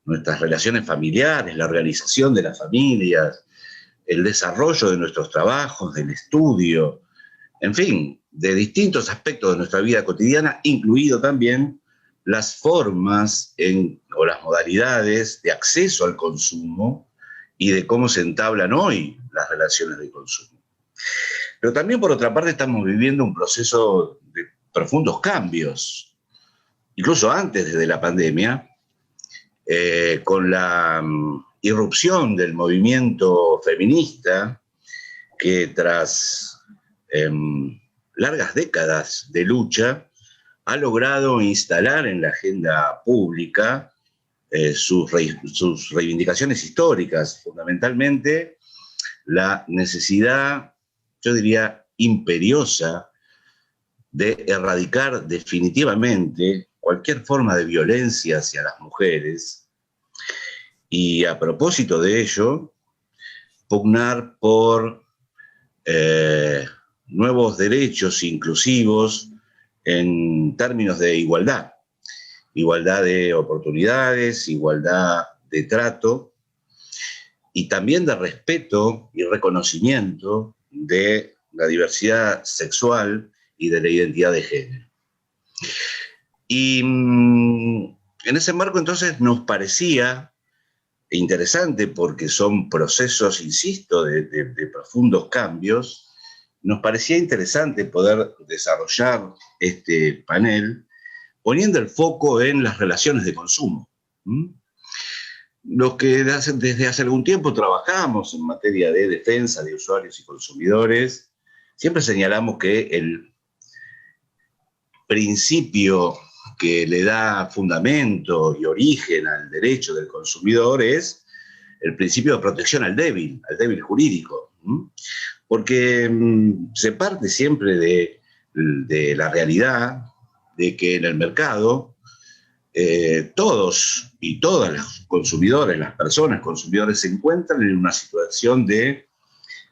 nuestras relaciones familiares, la organización de las familias, el desarrollo de nuestros trabajos, del estudio, en fin, de distintos aspectos de nuestra vida cotidiana, incluido también las formas o las modalidades de acceso al consumo y de cómo se entablan hoy las relaciones de consumo. Pero también, por otra parte, estamos viviendo un proceso de profundos cambios, incluso antes de la pandemia, con la irrupción del movimiento feminista, que tras largas décadas de lucha ha logrado instalar en la agenda pública sus reivindicaciones históricas, fundamentalmente la necesidad, yo diría, imperiosa de erradicar definitivamente cualquier forma de violencia hacia las mujeres y, a propósito de ello, pugnar por nuevos derechos inclusivos en términos de igualdad de oportunidades, igualdad de trato y también de respeto y reconocimiento de la diversidad sexual y de la identidad de género. Y en ese marco entonces nos parecía interesante, porque son procesos, insisto, de profundos cambios, nos parecía interesante poder desarrollar este panel poniendo el foco en las relaciones de consumo. Los que desde hace algún tiempo trabajamos en materia de defensa de usuarios y consumidores, siempre señalamos que el principio que le da fundamento y origen al derecho del consumidor es el principio de protección al débil jurídico, porque se parte siempre de la realidad de que en el mercado todos y todas los consumidores, las personas consumidores, se encuentran en una situación de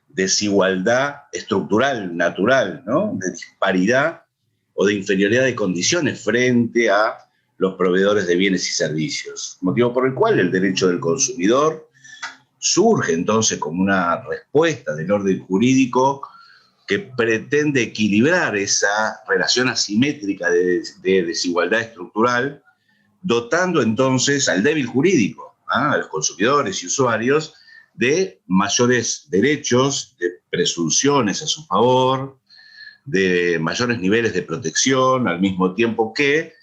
desigualdad estructural, natural, ¿no? De disparidad o de inferioridad de condiciones frente a los proveedores de bienes y servicios, motivo por el cual el derecho del consumidor surge entonces como una respuesta del orden jurídico que pretende equilibrar esa relación asimétrica de desigualdad estructural, dotando entonces al débil jurídico, a los consumidores y usuarios, de mayores derechos, de presunciones a su favor, de mayores niveles de protección, al mismo tiempo que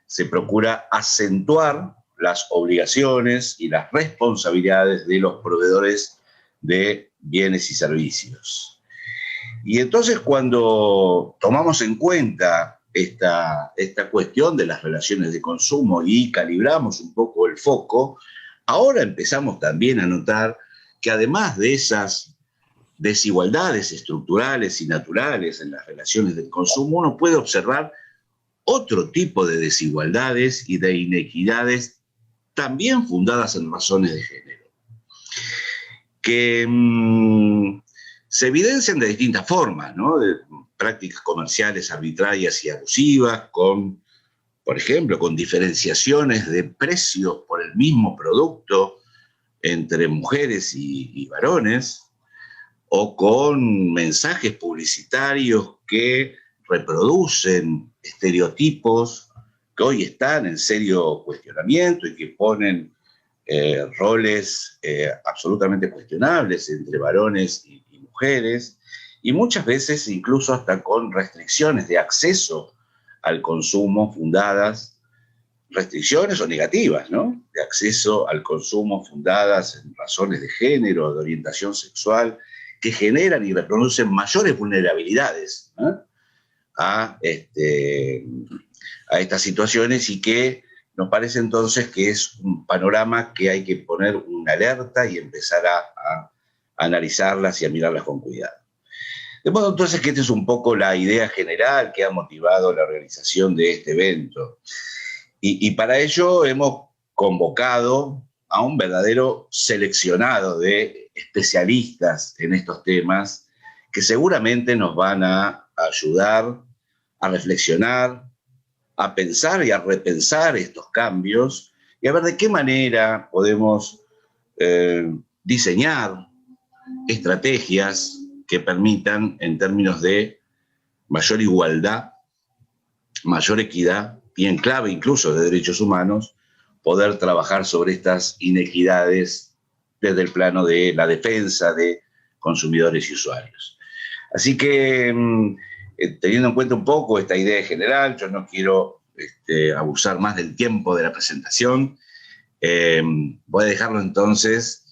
se procura acentuar las obligaciones y las responsabilidades de los proveedores de bienes y servicios. Y entonces, cuando tomamos en cuenta esta cuestión de las relaciones de consumo y calibramos un poco el foco, ahora empezamos también a notar que, además de esas desigualdades estructurales y naturales en las relaciones del consumo, uno puede observar otro tipo de desigualdades y de inequidades también fundadas en razones de género, que se evidencian de distintas formas, ¿no? De prácticas comerciales arbitrarias y abusivas, por ejemplo, con diferenciaciones de precios por el mismo producto entre mujeres y varones, o con mensajes publicitarios que reproducen estereotipos que hoy están en serio cuestionamiento y que ponen roles absolutamente cuestionables entre varones y mujeres, y muchas veces incluso hasta con restricciones de acceso al consumo fundadas, restricciones o negativas, ¿no?, de acceso al consumo fundadas en razones de género, de orientación sexual, que generan y reproducen mayores vulnerabilidades, ¿eh?, a estas situaciones, y que nos parece entonces que es un panorama que hay que poner una alerta y empezar a analizarlas y a mirarlas con cuidado. De modo entonces que esta es un poco la idea general que ha motivado la organización de este evento. Y para ello hemos convocado a un verdadero seleccionado de especialistas en estos temas que seguramente nos van a ayudar a reflexionar, a pensar y a repensar estos cambios y a ver de qué manera podemos diseñar estrategias que permitan, en términos de mayor igualdad, mayor equidad y en clave incluso de derechos humanos, poder trabajar sobre estas inequidades desde el plano de la defensa de consumidores y usuarios. Así que, teniendo en cuenta un poco esta idea general, yo no quiero abusar más del tiempo de la presentación. Voy a dejarlo entonces,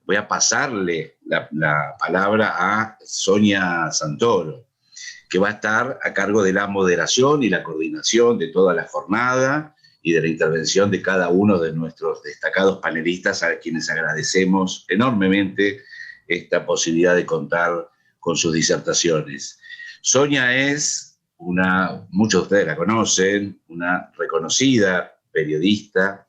voy a pasarle la palabra a Sonia Santoro, que va a estar a cargo de la moderación y la coordinación de toda la jornada y de la intervención de cada uno de nuestros destacados panelistas, a quienes agradecemos enormemente esta posibilidad de contar con sus disertaciones. Sonia es muchos de ustedes la conocen, una reconocida periodista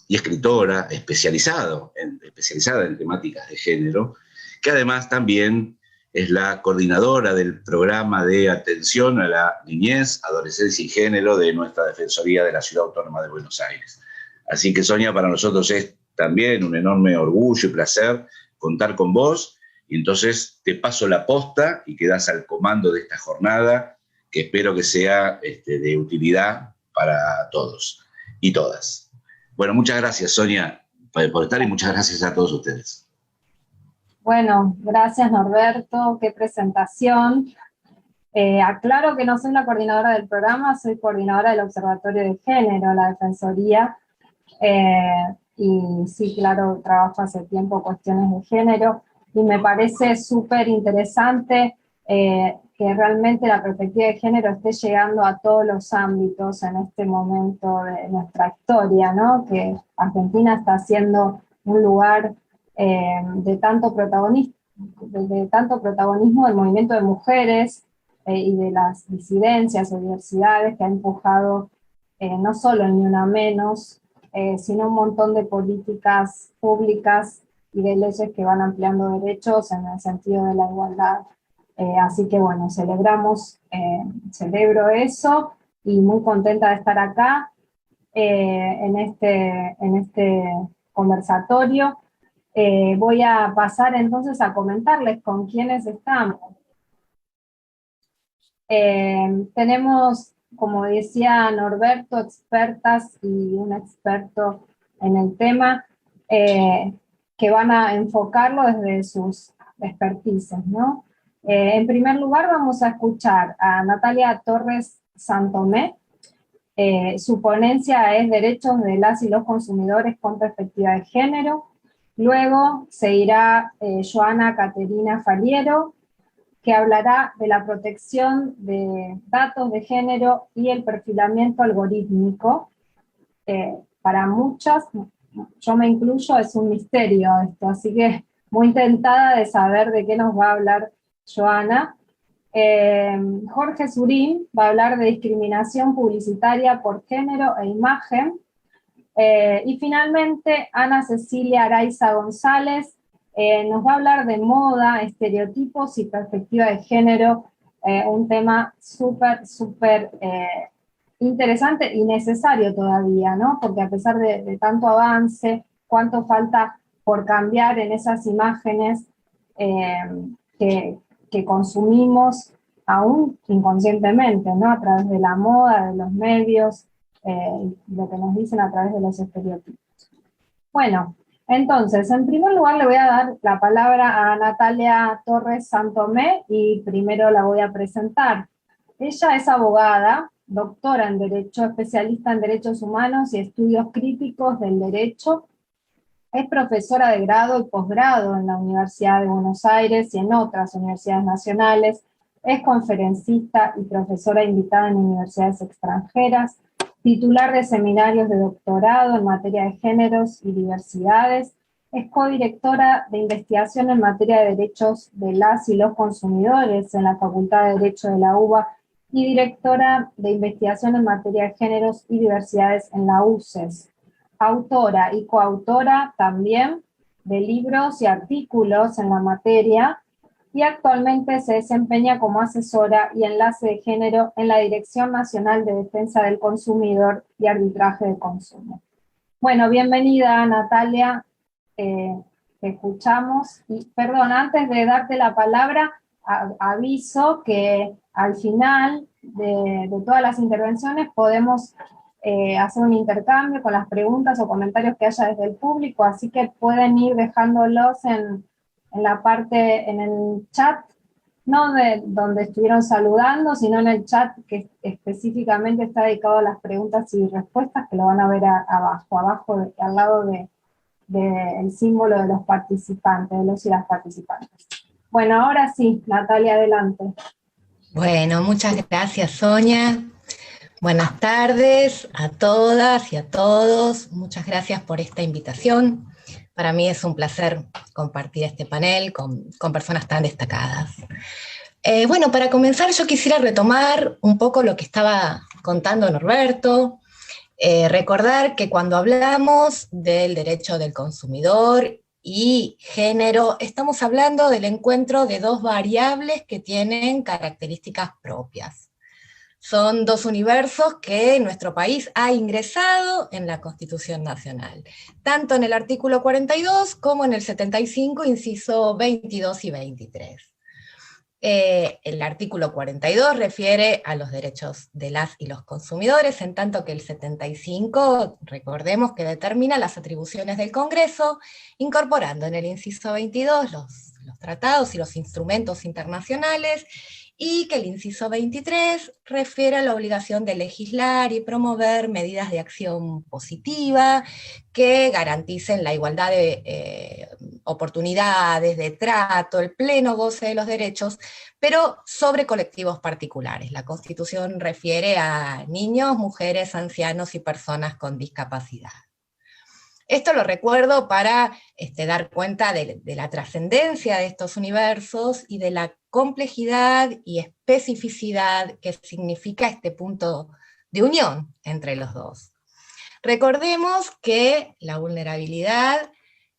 y escritora especializada en temáticas de género, que además también es la coordinadora del programa de atención a la niñez, adolescencia y género de nuestra Defensoría de la Ciudad Autónoma de Buenos Aires. Así que, Sonia, para nosotros es también un enorme orgullo y placer contar con vos, y entonces te paso la posta y quedás al comando de esta jornada, que espero que sea de utilidad para todos y todas. Bueno, muchas gracias, Sonia, por estar, y muchas gracias a todos ustedes. Bueno, gracias, Norberto, qué presentación. Aclaro que no soy la coordinadora del programa, soy coordinadora del Observatorio de Género, la Defensoría, y sí, claro, trabajo hace tiempo cuestiones de género, y me parece súper interesante que realmente la perspectiva de género esté llegando a todos los ámbitos en este momento de nuestra historia, ¿no? Que Argentina está siendo un lugar de tanto protagonismo del movimiento de mujeres y de las disidencias o diversidades, que ha empujado no solo el Ni Una Menos, sino un montón de políticas públicas y de leyes que van ampliando derechos en el sentido de la igualdad. Así que bueno, celebro eso, y muy contenta de estar acá en este conversatorio. Voy a pasar entonces a comentarles con quiénes estamos. Tenemos, como decía Norberto, expertas y un experto en el tema que van a enfocarlo desde sus expertices, ¿no? En primer lugar vamos a escuchar a Natalia Torres Santomé. Su ponencia es Derechos de las y los consumidores con perspectiva de género. Luego seguirá Joana Caterina Faliero, que hablará de la protección de datos de género y el perfilamiento algorítmico. Para muchas, yo me incluyo, es un misterio esto, así que muy tentada de saber de qué nos va a hablar Joana. Jorge Surín va a hablar de discriminación publicitaria por género e imagen. Y finalmente, Ana Cecilia Araiza González nos va a hablar de moda, estereotipos y perspectiva de género, un tema súper interesante y necesario todavía, ¿no? Porque a pesar de tanto avance, cuánto falta por cambiar en esas imágenes que consumimos aún inconscientemente, ¿no? A través de la moda, de los medios, lo que nos dicen a través de los estereotipos. Bueno, entonces, en primer lugar le voy a dar la palabra a Natalia Torres Santomé, y primero la voy a presentar. Ella es abogada, doctora en Derecho, especialista en Derechos Humanos y Estudios Críticos del Derecho. Es profesora de grado y posgrado en la Universidad de Buenos Aires y en otras universidades nacionales. Es conferencista y profesora invitada en universidades extranjeras, titular de seminarios de doctorado en materia de géneros y diversidades. Es codirectora de investigación en materia de derechos de las y los consumidores en la Facultad de Derecho de la UBA y directora de investigación en materia de géneros y diversidades en la UCES. Autora y coautora también de libros y artículos en la materia, y actualmente se desempeña como asesora y enlace de género en la Dirección Nacional de Defensa del Consumidor y Arbitraje de Consumo. Bueno, bienvenida Natalia, te escuchamos. Y perdón, antes de darte la palabra, aviso que al final de todas las intervenciones podemos hacer un intercambio con las preguntas o comentarios que haya desde el público, así que pueden ir dejándolos en la parte, en el chat, no de donde estuvieron saludando, sino en el chat que específicamente está dedicado a las preguntas y respuestas, que lo van a ver abajo, al lado del símbolo de los participantes, de los y las participantes. Bueno, ahora sí, Natalia, adelante. Bueno, muchas gracias, Sonia. Buenas tardes a todas y a todos. Muchas gracias por esta invitación. Para mí es un placer compartir este panel con personas tan destacadas. Bueno, para comenzar yo quisiera retomar un poco lo que estaba contando Norberto, recordar que cuando hablamos del derecho del consumidor y género, estamos hablando del encuentro de dos variables que tienen características propias. Son dos universos que nuestro país ha ingresado en la Constitución Nacional, tanto en el artículo 42 como en el 75, inciso 22 y 23. El artículo 42 refiere a los derechos de las y los consumidores, en tanto que el 75, recordemos que determina las atribuciones del Congreso, incorporando en el inciso 22 los tratados y los instrumentos internacionales, y que el inciso 23 refiere a la obligación de legislar y promover medidas de acción positiva que garanticen la igualdad de oportunidades, de trato, el pleno goce de los derechos, pero sobre colectivos particulares. La Constitución refiere a niños, mujeres, ancianos y personas con discapacidad. Esto lo recuerdo para dar cuenta de la trascendencia de estos universos y de la complejidad y especificidad que significa este punto de unión entre los dos. Recordemos que la vulnerabilidad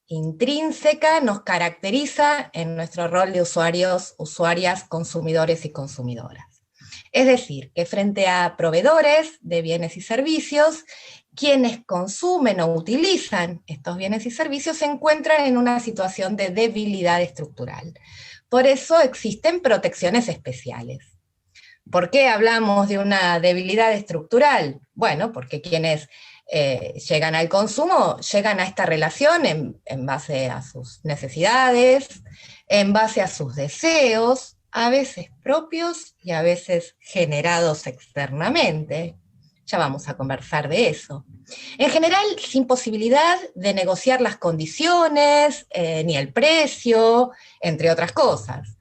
intrínseca nos caracteriza en nuestro rol de usuarios, usuarias, consumidores y consumidoras. Es decir, que frente a proveedores de bienes y servicios, quienes consumen o utilizan estos bienes y servicios se encuentran en una situación de debilidad estructural. Por eso existen protecciones especiales. ¿Por qué hablamos de una debilidad estructural? Bueno, porque quienes llegan al consumo, llegan a esta relación en base a sus necesidades, en base a sus deseos, a veces propios y a veces generados externamente. Ya vamos a conversar de eso. En general, sin posibilidad de negociar las condiciones, ni el precio, entre otras cosas.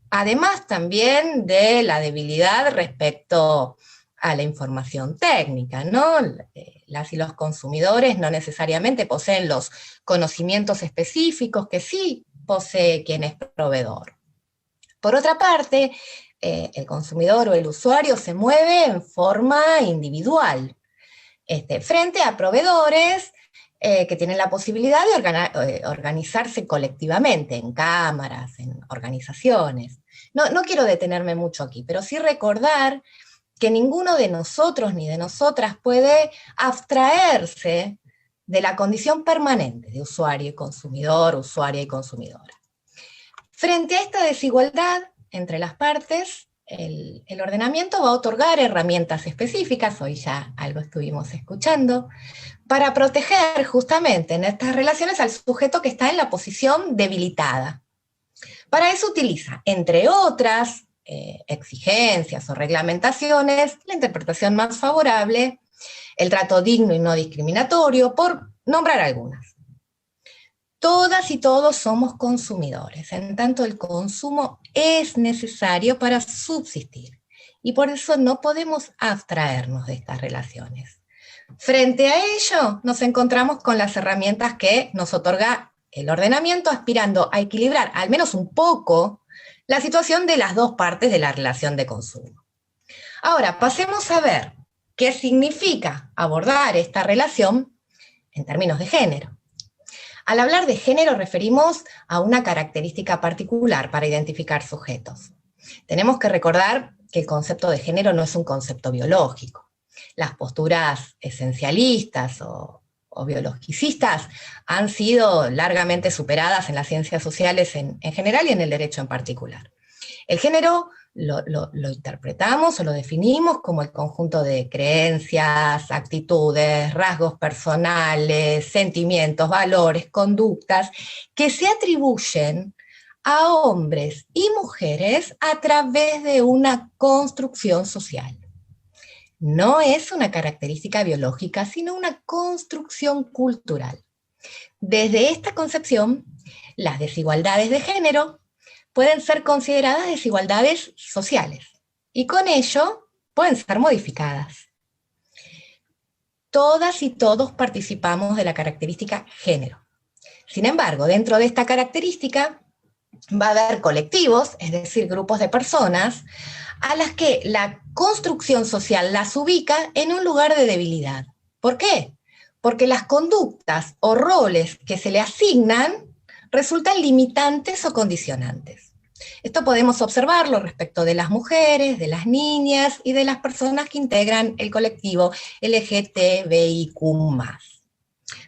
Además también de la debilidad respecto a la información técnica, ¿no? Las y los consumidores no necesariamente poseen los conocimientos específicos que sí posee quien es proveedor. Por otra parte, el consumidor o el usuario se mueve en forma individual, frente a proveedores que tienen la posibilidad de organizarse colectivamente, en cámaras, en organizaciones. No quiero detenerme mucho aquí, pero sí recordar que ninguno de nosotros ni de nosotras puede abstraerse de la condición permanente de usuario y consumidor, usuaria y consumidora. Frente a esta desigualdad entre las partes, el ordenamiento va a otorgar herramientas específicas, hoy ya algo estuvimos escuchando, para proteger justamente en estas relaciones al sujeto que está en la posición debilitada. Para eso utiliza, entre otras exigencias o reglamentaciones, la interpretación más favorable, el trato digno y no discriminatorio, por nombrar algunas. Todas y todos somos consumidores, en tanto el consumo es necesario para subsistir, y por eso no podemos abstraernos de estas relaciones. Frente a ello, nos encontramos con las herramientas que nos otorga el ordenamiento, aspirando a equilibrar al menos un poco la situación de las dos partes de la relación de consumo. Ahora, pasemos a ver qué significa abordar esta relación en términos de género. Al hablar de género referimos a una característica particular para identificar sujetos. Tenemos que recordar que el concepto de género no es un concepto biológico. Las posturas esencialistas o o biologicistas han sido largamente superadas en las ciencias sociales en general y en el derecho en particular. El género lo interpretamos o lo definimos como el conjunto de creencias, actitudes, rasgos personales, sentimientos, valores, conductas que se atribuyen a hombres y mujeres a través de una construcción social. No es una característica biológica, sino una construcción cultural. Desde esta concepción, las desigualdades de género pueden ser consideradas desigualdades sociales, y con ello pueden ser modificadas. Todas y todos participamos de la característica género. Sin embargo, dentro de esta característica va a haber colectivos, es decir, grupos de personas, a las que la construcción social las ubica en un lugar de debilidad. ¿Por qué? Porque las conductas o roles que se le asignan resultan limitantes o condicionantes. Esto podemos observarlo respecto de las mujeres, de las niñas y de las personas que integran el colectivo LGTBIQ+.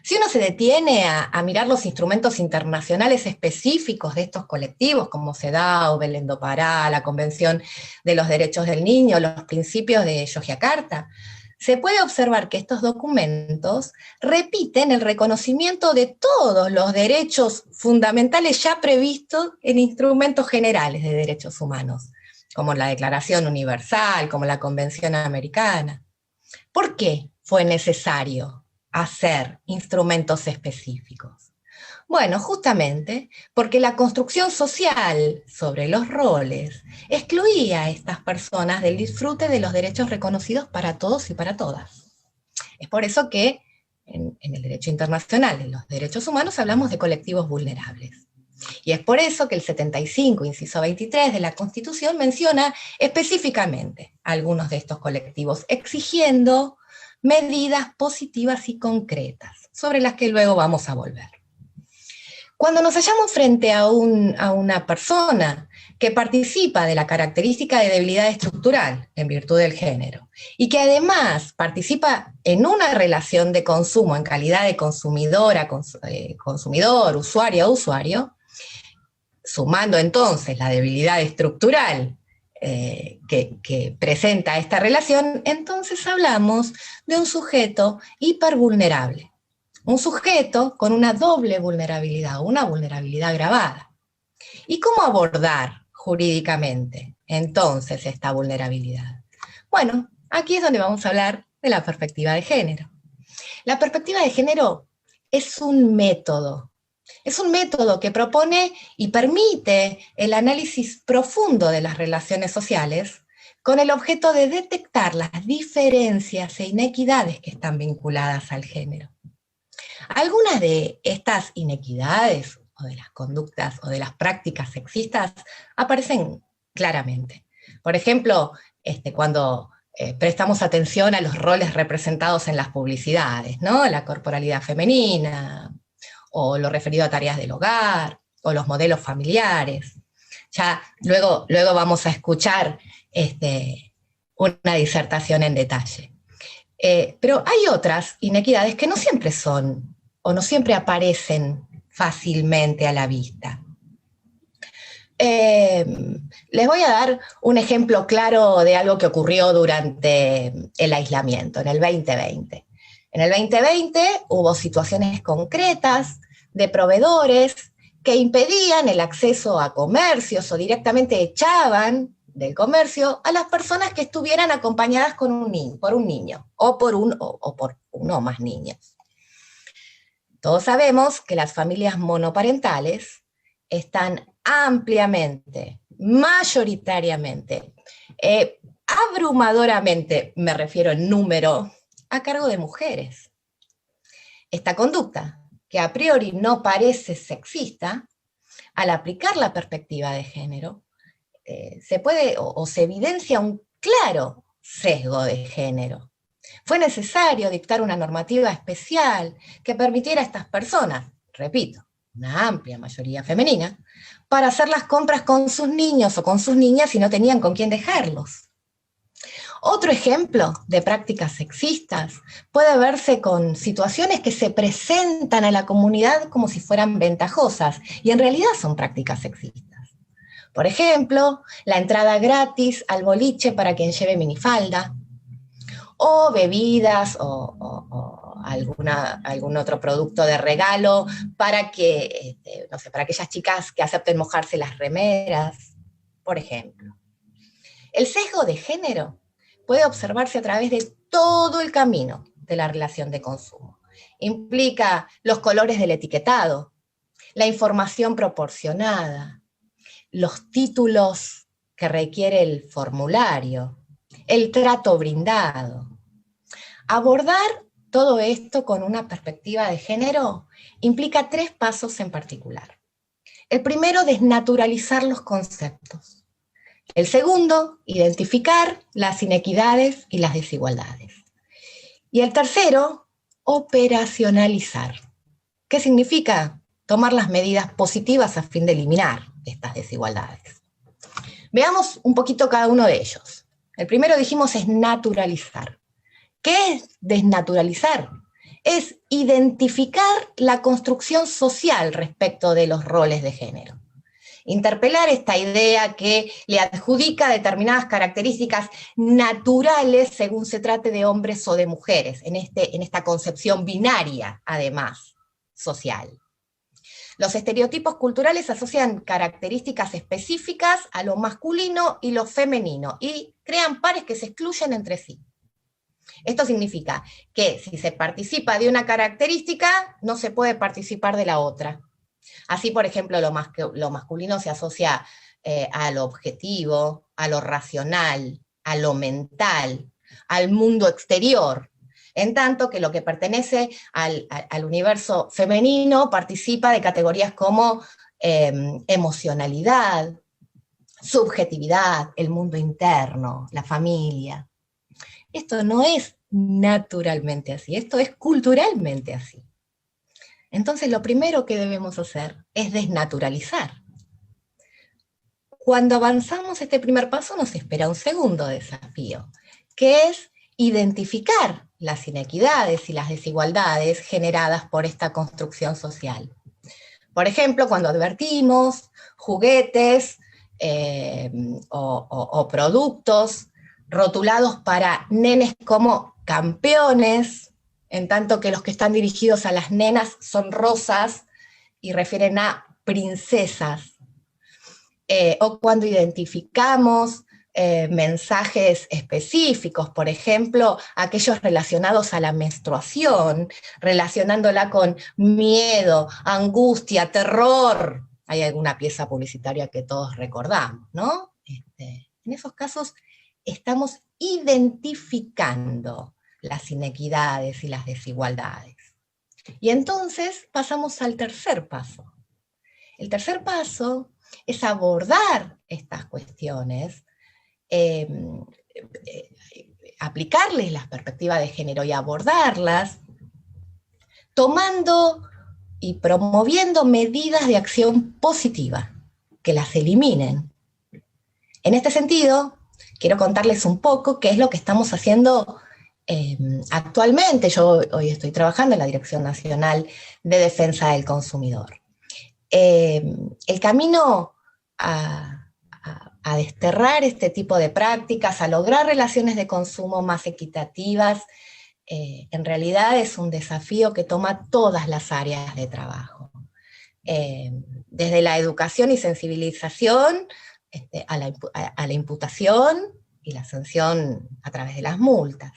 Si uno se detiene a mirar los instrumentos internacionales específicos de estos colectivos, como CEDAW, Belén do Pará, la Convención de los Derechos del Niño, los principios de Yogyakarta, se puede observar que estos documentos repiten el reconocimiento de todos los derechos fundamentales ya previstos en instrumentos generales de derechos humanos, como la Declaración Universal, como la Convención Americana. ¿Por qué fue necesario hacer instrumentos específicos? Bueno, justamente porque la construcción social sobre los roles excluía a estas personas del disfrute de los derechos reconocidos para todos y para todas. Es por eso que en el derecho internacional, en los derechos humanos, hablamos de colectivos vulnerables. Y es por eso que el 75, inciso 23 de la Constitución menciona específicamente a algunos de estos colectivos, exigiendo medidas positivas y concretas, sobre las que luego vamos a volver. Cuando nos hallamos frente a una persona que participa de la característica de debilidad estructural en virtud del género, y que además participa en una relación de consumo en calidad de consumidor, usuario a usuario, sumando entonces la debilidad estructural que presenta esta relación, entonces hablamos de un sujeto hipervulnerable. Un sujeto con una doble vulnerabilidad, una vulnerabilidad agravada. ¿Y cómo abordar jurídicamente entonces esta vulnerabilidad? Bueno, aquí es donde vamos a hablar de la perspectiva de género. La perspectiva de género es un método que propone y permite el análisis profundo de las relaciones sociales con el objeto de detectar las diferencias e inequidades que están vinculadas al género. Algunas de estas inequidades, o de las conductas, o de las prácticas sexistas, aparecen claramente. Por ejemplo, cuando prestamos atención a los roles representados en las publicidades, ¿no? La corporalidad femenina, o lo referido a tareas del hogar, o los modelos familiares. Ya luego vamos a escuchar una disertación en detalle. Pero hay otras inequidades que no siempre son, o no siempre aparecen fácilmente a la vista. Les voy a dar un ejemplo claro de algo que ocurrió durante el aislamiento, en el 2020. En el 2020 hubo situaciones concretas de proveedores que impedían el acceso a comercios o directamente echaban del comercio a las personas que estuvieran acompañadas por un niño o por uno o más niños. Todos sabemos que las familias monoparentales están ampliamente, mayoritariamente, abrumadoramente, me refiero en número, a cargo de mujeres. Esta conducta, que a priori no parece sexista, al aplicar la perspectiva de género, se evidencia un claro sesgo de género. Fue necesario dictar una normativa especial que permitiera a estas personas, repito, una amplia mayoría femenina, para hacer las compras con sus niños o con sus niñas si no tenían con quién dejarlos. Otro ejemplo de prácticas sexistas puede verse con situaciones que se presentan a la comunidad como si fueran ventajosas, y en realidad son prácticas sexistas. Por ejemplo, la entrada gratis al boliche para quien lleve minifalda, o bebidas o algún otro producto de regalo para que, no sé, para aquellas chicas que acepten mojarse las remeras, por ejemplo. El sesgo de género puede observarse a través de todo el camino de la relación de consumo. Implica los colores del etiquetado, la información proporcionada, los títulos que requiere el formulario, el trato brindado. Abordar todo esto con una perspectiva de género implica 3 pasos en particular. El primero, desnaturalizar los conceptos. El segundo, identificar las inequidades y las desigualdades. Y el tercero, operacionalizar. ¿Qué significa? Tomar las medidas positivas a fin de eliminar estas desigualdades. Veamos un poquito cada uno de ellos. El primero, dijimos, es naturalizar. ¿Qué es desnaturalizar? Es identificar la construcción social respecto de los roles de género. Interpelar esta idea que le adjudica determinadas características naturales según se trate de hombres o de mujeres, en esta concepción binaria, además, social. Los estereotipos culturales asocian características específicas a lo masculino y lo femenino, y crean pares que se excluyen entre sí. Esto significa que si se participa de una característica, no se puede participar de la otra. Así, por ejemplo, lo masculino se asocia a lo objetivo, a lo racional, a lo mental, al mundo exterior, en tanto que lo que pertenece al universo femenino participa de categorías como emocionalidad, subjetividad, el mundo interno, la familia. Esto no es naturalmente así, esto es culturalmente así. Entonces lo primero que debemos hacer es desnaturalizar. Cuando avanzamos este primer paso nos espera un segundo desafío, que es identificar las inequidades y las desigualdades generadas por esta construcción social. Por ejemplo, cuando advertimos juguetes o productos rotulados para nenes como campeones, en tanto que los que están dirigidos a las nenas son rosas y refieren a princesas. O cuando identificamos mensajes específicos, por ejemplo, aquellos relacionados a la menstruación, relacionándola con miedo, angustia, terror. Hay alguna pieza publicitaria que todos recordamos, ¿no? En esos casos estamos identificando las inequidades y las desigualdades. Y entonces pasamos al tercer paso. El tercer paso es abordar estas cuestiones, aplicarles la perspectiva de género y abordarlas, tomando y promoviendo medidas de acción positiva, que las eliminen. En este sentido, quiero contarles un poco qué es lo que estamos haciendo actualmente. Yo hoy estoy trabajando en la Dirección Nacional de Defensa del Consumidor. El camino a desterrar este tipo de prácticas, a lograr relaciones de consumo más equitativas, en realidad es un desafío que toma todas las áreas de trabajo. Desde la educación y sensibilización, a la imputación y la sanción a través de las multas.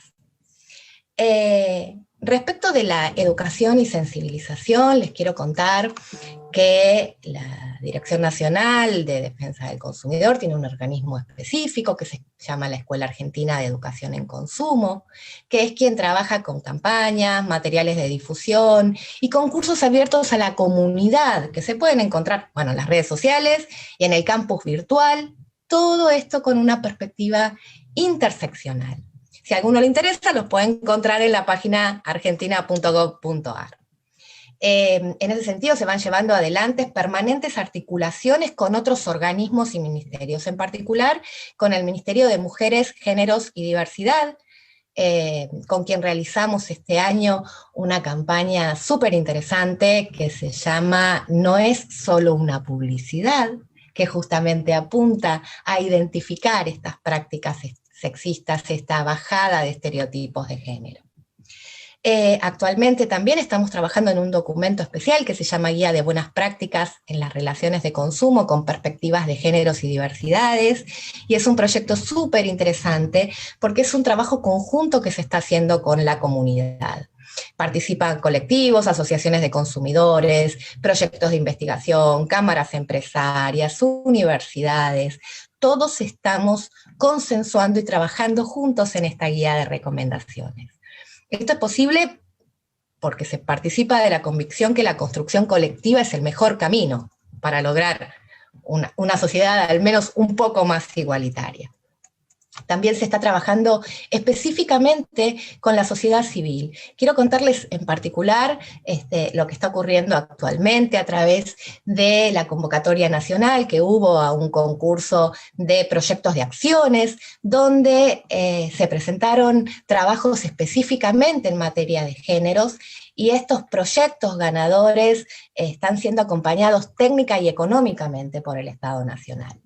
Respecto de la educación y sensibilización, les quiero contar que la Dirección Nacional de Defensa del Consumidor tiene un organismo específico que se llama la Escuela Argentina de Educación en Consumo, que es quien trabaja con campañas, materiales de difusión y concursos abiertos a la comunidad, que se pueden encontrar, bueno, en las redes sociales y en el campus virtual, todo esto con una perspectiva interseccional. Si a alguno le interesa, los puede encontrar en la página argentina.gov.ar. En ese sentido se van llevando adelante permanentes articulaciones con otros organismos y ministerios, en particular con el Ministerio de Mujeres, Géneros y Diversidad, con quien realizamos este año una campaña súper interesante que se llama No es solo una publicidad, que justamente apunta a identificar estas prácticas sexistas, esta bajada de estereotipos de género. Actualmente también estamos trabajando en un documento especial que se llama Guía de Buenas Prácticas en las Relaciones de Consumo con Perspectivas de Géneros y Diversidades, y es un proyecto súper interesante porque es un trabajo conjunto que se está haciendo con la comunidad. Participan colectivos, asociaciones de consumidores, proyectos de investigación, cámaras empresarias, universidades. Todos estamos consensuando y trabajando juntos en esta guía de recomendaciones. Esto es posible porque se participa de la convicción que la construcción colectiva es el mejor camino para lograr una sociedad al menos un poco más igualitaria. También se está trabajando específicamente con la sociedad civil. Quiero contarles en particular lo que está ocurriendo actualmente a través de la convocatoria nacional que hubo a un concurso de proyectos de acciones, donde se presentaron trabajos específicamente en materia de géneros, y estos proyectos ganadores están siendo acompañados técnica y económicamente por el Estado Nacional.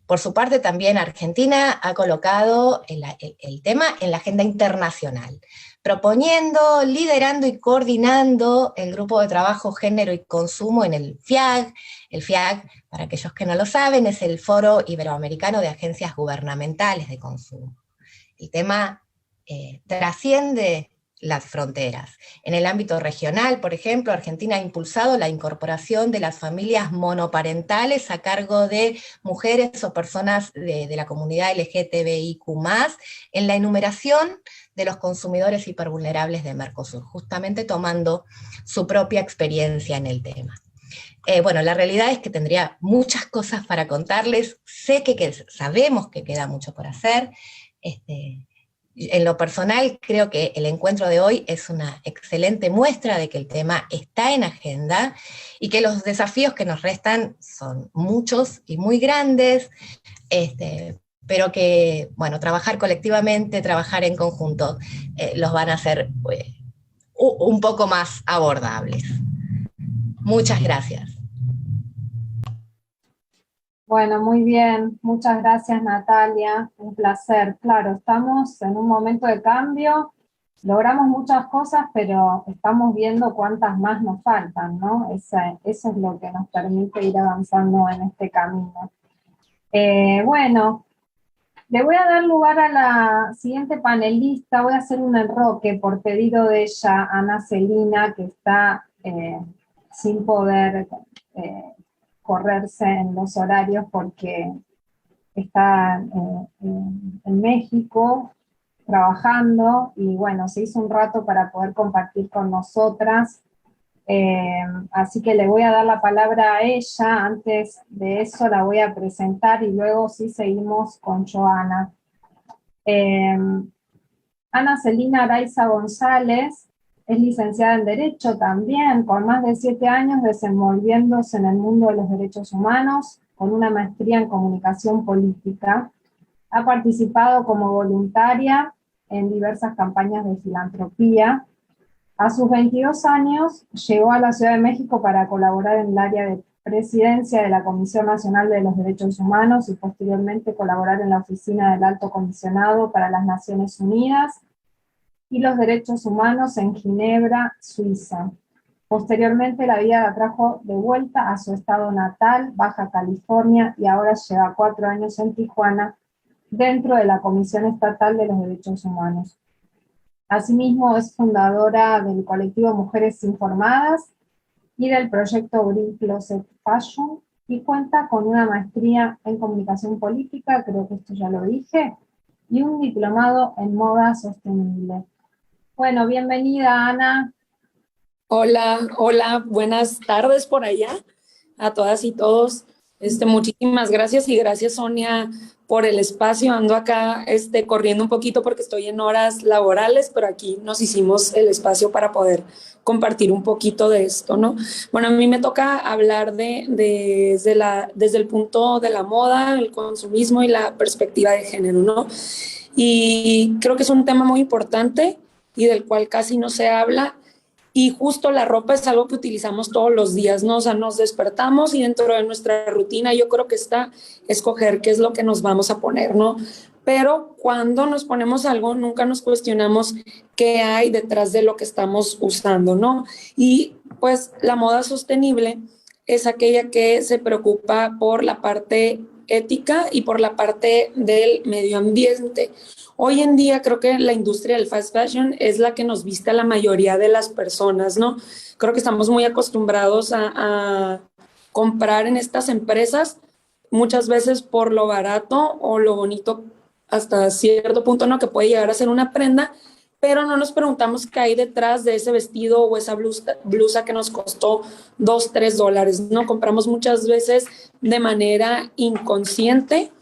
Por su parte, también Argentina ha colocado el tema en la agenda internacional, proponiendo, liderando y coordinando el grupo de trabajo Género y Consumo en el FIAG. El FIAG, para aquellos que no lo saben, es el Foro Iberoamericano de Agencias Gubernamentales de Consumo. El tema trasciende las fronteras. En el ámbito regional, por ejemplo, Argentina ha impulsado la incorporación de las familias monoparentales a cargo de mujeres o personas de la comunidad LGTBIQ+, en la enumeración de los consumidores hipervulnerables de Mercosur, justamente tomando su propia experiencia en el tema. Bueno, la realidad es que tendría muchas cosas para contarles, sabemos que queda mucho por hacer. En lo personal, creo que el encuentro de hoy es una excelente muestra de que el tema está en agenda y que los desafíos que nos restan son muchos y muy grandes, pero que, bueno, trabajar colectivamente, trabajar en conjunto, los van a hacer un poco más abordables. Muchas gracias. Bueno, muy bien. Muchas gracias, Natalia. Un placer. Claro, estamos en un momento de cambio, logramos muchas cosas, pero estamos viendo cuántas más nos faltan, ¿no? Eso es lo que nos permite ir avanzando en este camino. Bueno, le voy a dar lugar a la siguiente panelista. Voy a hacer un enroque por pedido de ella, Ana Celina, que está sin poder correrse en los horarios porque está en México trabajando, y bueno, se hizo un rato para poder compartir con nosotras, así que le voy a dar la palabra a ella. Antes de eso la voy a presentar y luego sí seguimos con Joana. Ana Celina Araiza González es licenciada en Derecho también, con más de 7 años desenvolviéndose en el mundo de los derechos humanos, con una maestría en comunicación política. Ha participado como voluntaria en diversas campañas de filantropía. A sus 22 años llegó a la Ciudad de México para colaborar en el área de presidencia de la Comisión Nacional de los Derechos Humanos y posteriormente colaborar en la oficina del Alto Comisionado para las Naciones Unidas y los Derechos Humanos en Ginebra, Suiza. Posteriormente la vida la trajo de vuelta a su estado natal, Baja California, y ahora lleva 4 años en Tijuana, dentro de la Comisión Estatal de los Derechos Humanos. Asimismo es fundadora del colectivo Mujeres Informadas y del proyecto Green Closet Fashion, y cuenta con una maestría en comunicación política, creo que esto ya lo dije, y un diplomado en moda sostenible. Bueno, bienvenida, Ana. Hola, buenas tardes por allá a todas y todos. Muchísimas gracias y gracias, Sonia, por el espacio. Ando acá corriendo un poquito porque estoy en horas laborales, pero aquí nos hicimos el espacio para poder compartir un poquito de esto, ¿no? Bueno, a mí me toca hablar desde el punto de la moda, el consumismo y la perspectiva de género, ¿no? Y creo que es un tema muy importante y del cual casi no se habla. Y justo la ropa es algo que utilizamos todos los días, ¿no? O sea, nos despertamos y dentro de nuestra rutina yo creo que está escoger qué es lo que nos vamos a poner, ¿no? Pero cuando nos ponemos algo, nunca nos cuestionamos qué hay detrás de lo que estamos usando, ¿no? Y pues la moda sostenible es aquella que se preocupa por la parte ética y por la parte del medio ambiente. Hoy en día creo que la industria del fast fashion es la que nos viste a la mayoría de las personas, ¿no? Creo que estamos muy acostumbrados a comprar en estas empresas, muchas veces por lo barato o lo bonito hasta cierto punto, ¿no? Que puede llegar a ser una prenda, pero no nos preguntamos qué hay detrás de ese vestido o esa blusa que nos costó $2, $3, ¿no? Compramos muchas veces de manera inconsciente,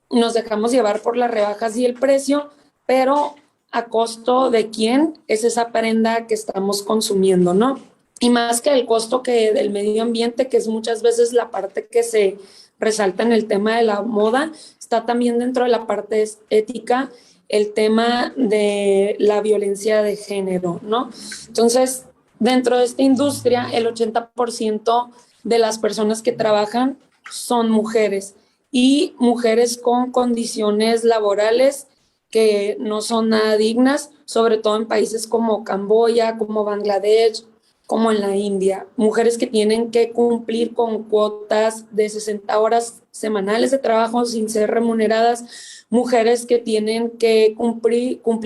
nos dejamos llevar por las rebajas y el precio, pero a costo de quién es esa prenda que estamos consumiendo, ¿no? Y más que el costo que del medio ambiente, que es muchas veces la parte que se resalta en el tema de la moda, está también dentro de la parte ética el tema de la violencia de género, ¿no? Entonces, dentro de esta industria, el 80% de las personas que trabajan son mujeres y mujeres con condiciones laborales que no son nada dignas, sobre todo en países como Camboya, como Bangladesh, como en la India. Mujeres que tienen que cumplir con cuotas de 60 horas semanales de trabajo sin ser remuneradas, mujeres que tienen que cumplir con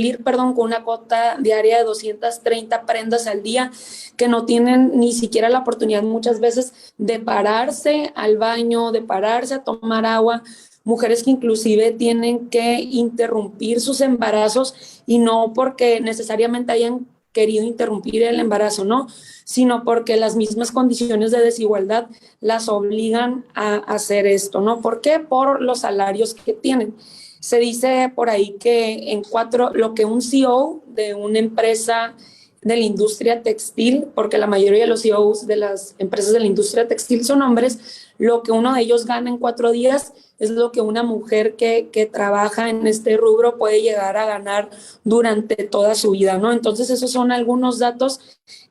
una cuota diaria de 230 prendas al día, que no tienen ni siquiera la oportunidad muchas veces de pararse al baño, de pararse a tomar agua, mujeres que inclusive tienen que interrumpir sus embarazos y no porque necesariamente hayan querido interrumpir el embarazo, no, sino porque las mismas condiciones de desigualdad las obligan a hacer esto, ¿no? ¿Por qué? Por los salarios que tienen. Se dice por ahí que lo que un CEO de una empresa de la industria textil, porque la mayoría de los CEOs de las empresas de la industria textil son hombres, lo que uno de ellos gana en 4 días es lo que una mujer que trabaja en este rubro puede llegar a ganar durante toda su vida, ¿no? Entonces esos son algunos datos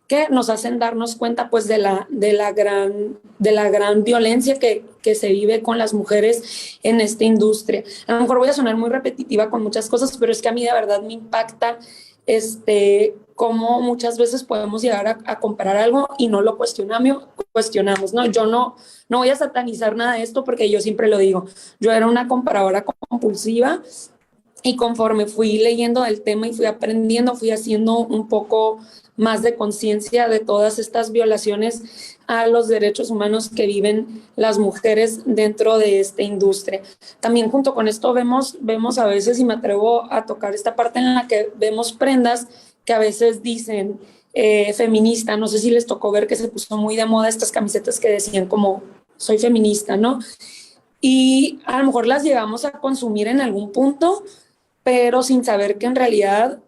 que nos hacen darnos cuenta pues de la gran violencia que se vive con las mujeres en esta industria. A lo mejor voy a sonar muy repetitiva con muchas cosas, pero es que a mí de verdad me impacta cómo muchas veces podemos llegar a comprar algo y no lo cuestionamos, ¿no? Yo no voy a satanizar nada de esto porque yo siempre lo digo, yo era una compradora compulsiva y conforme fui leyendo del tema y fui aprendiendo, fui haciendo un poco más de conciencia de todas estas violaciones a los derechos humanos que viven las mujeres dentro de esta industria. También junto con esto vemos a veces, y me atrevo a tocar esta parte en la que vemos prendas que a veces dicen feminista, no sé si les tocó ver que se puso muy de moda estas camisetas que decían como soy feminista, ¿no? Y a lo mejor las llegamos a consumir en algún punto, pero sin saber que en realidad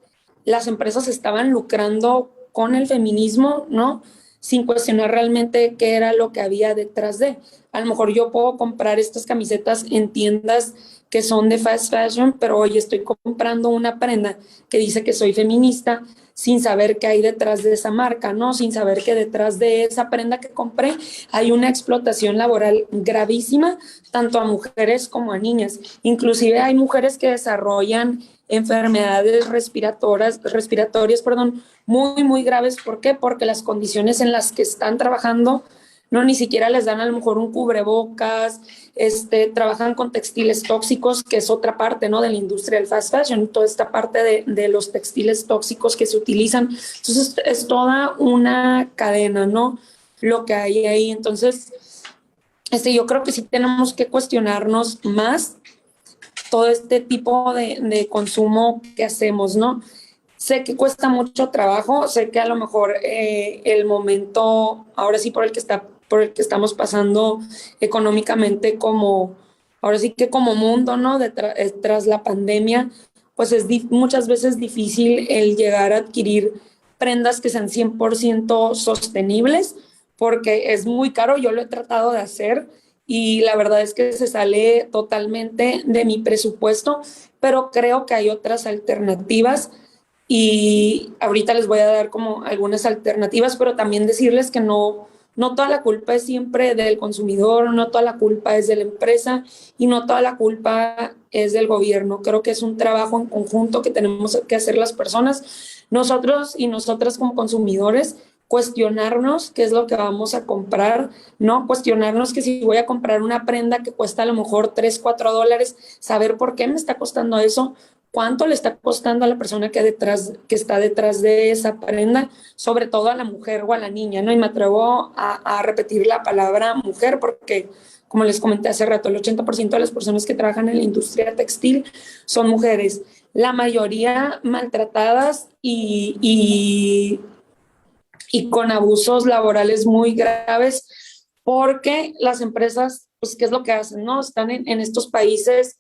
las empresas estaban lucrando con el feminismo, ¿no? Sin cuestionar realmente qué era lo que había detrás de. A lo mejor yo puedo comprar estas camisetas en tiendas que son de fast fashion, pero hoy estoy comprando una prenda que dice que soy feminista sin saber qué hay detrás de esa marca, ¿no? Sin saber que detrás de esa prenda que compré hay una explotación laboral gravísima, tanto a mujeres como a niñas. Inclusive hay mujeres que desarrollan enfermedades respiratorias, muy, muy graves. ¿Por qué? Porque las condiciones en las que están trabajando no ni siquiera les dan a lo mejor un cubrebocas, trabajan con textiles tóxicos, que es otra parte, ¿no? De la industria del fast fashion, toda esta parte de los textiles tóxicos que se utilizan. Entonces es toda una cadena, ¿no? Lo que hay ahí. Entonces, yo creo que sí tenemos que cuestionarnos más todo este tipo de consumo que hacemos, ¿no? Sé que cuesta mucho trabajo, sé que a lo mejor el momento, ahora sí por el que está por el que estamos pasando económicamente como, ahora sí que como mundo, ¿no? Tras la pandemia, pues es muchas veces difícil el llegar a adquirir prendas que sean 100% sostenibles, porque es muy caro. Yo lo he tratado de hacer y la verdad es que se sale totalmente de mi presupuesto, pero creo que hay otras alternativas y ahorita les voy a dar como algunas alternativas, pero también decirles que no toda la culpa es siempre del consumidor, no toda la culpa es de la empresa y no toda la culpa es del gobierno. Creo que es un trabajo en conjunto que tenemos que hacer las personas, nosotros y nosotras como consumidores, cuestionarnos qué es lo que vamos a comprar, ¿no? Cuestionarnos que si voy a comprar una prenda que cuesta a lo mejor $3, $4, saber por qué me está costando eso, cuánto le está costando a la persona que está detrás de esa prenda, sobre todo a la mujer o a la niña, ¿no? Y me atrevo a repetir la palabra mujer porque, como les comenté hace rato, el 80% de las personas que trabajan en la industria textil son mujeres, la mayoría maltratadas y con abusos laborales muy graves, porque las empresas, pues, ¿qué es lo que hacen? ¿No? Están en estos países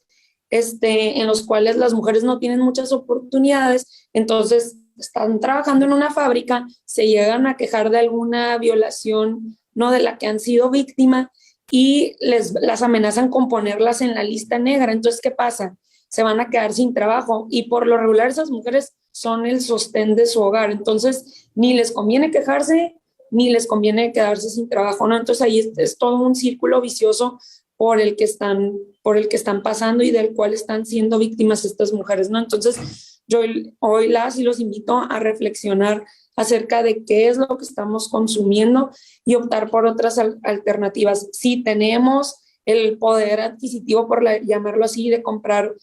en los cuales las mujeres no tienen muchas oportunidades, entonces están trabajando en una fábrica, se llegan a quejar de alguna violación, ¿no? De la que han sido víctima y las amenazan con ponerlas en la lista negra. Entonces, ¿qué pasa? Se van a quedar sin trabajo y por lo regular esas mujeres son el sostén de su hogar. Entonces, ni les conviene quejarse, ni les conviene quedarse sin trabajo, ¿no? Entonces ahí es todo un círculo vicioso por el que están pasando y del cual están siendo víctimas estas mujeres, ¿no? Entonces, yo hoy los invito a reflexionar acerca de qué es lo que estamos consumiendo y optar por otras alternativas. Si tenemos el poder adquisitivo, llamarlo así, de comprar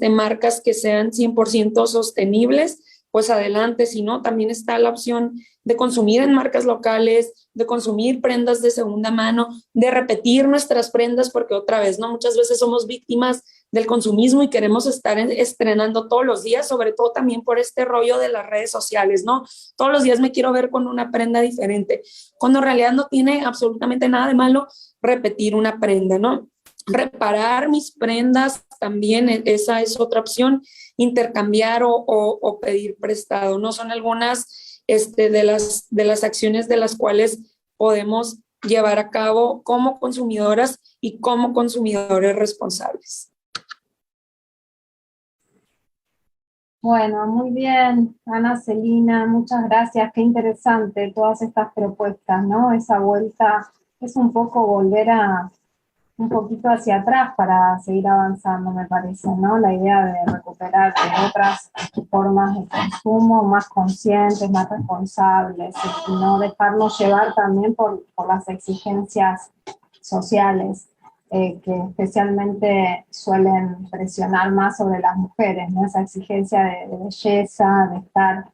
marcas que sean 100% sostenibles, pues adelante. Si no, también está la opción de consumir en marcas locales, de consumir prendas de segunda mano, de repetir nuestras prendas, porque otra vez, ¿no? Muchas veces somos víctimas del consumismo y queremos estar estrenando todos los días, sobre todo también por este rollo de las redes sociales, ¿no? Todos los días me quiero ver con una prenda diferente, cuando en realidad no tiene absolutamente nada de malo repetir una prenda, ¿no? Reparar mis prendas también, esa es otra opción, intercambiar o pedir prestado, ¿no? Son algunas de las acciones de las cuales podemos llevar a cabo como consumidoras y como consumidores responsables. Bueno, muy bien, Ana Celina, muchas gracias, qué interesante todas estas propuestas, ¿no? Esa vuelta es un poco volver un poquito hacia atrás para seguir avanzando, me parece, ¿no? La idea de recuperar otras formas de consumo más conscientes, más responsables, y no dejarnos llevar también por las exigencias sociales que especialmente suelen presionar más sobre las mujeres, ¿no? Esa exigencia de belleza, de estar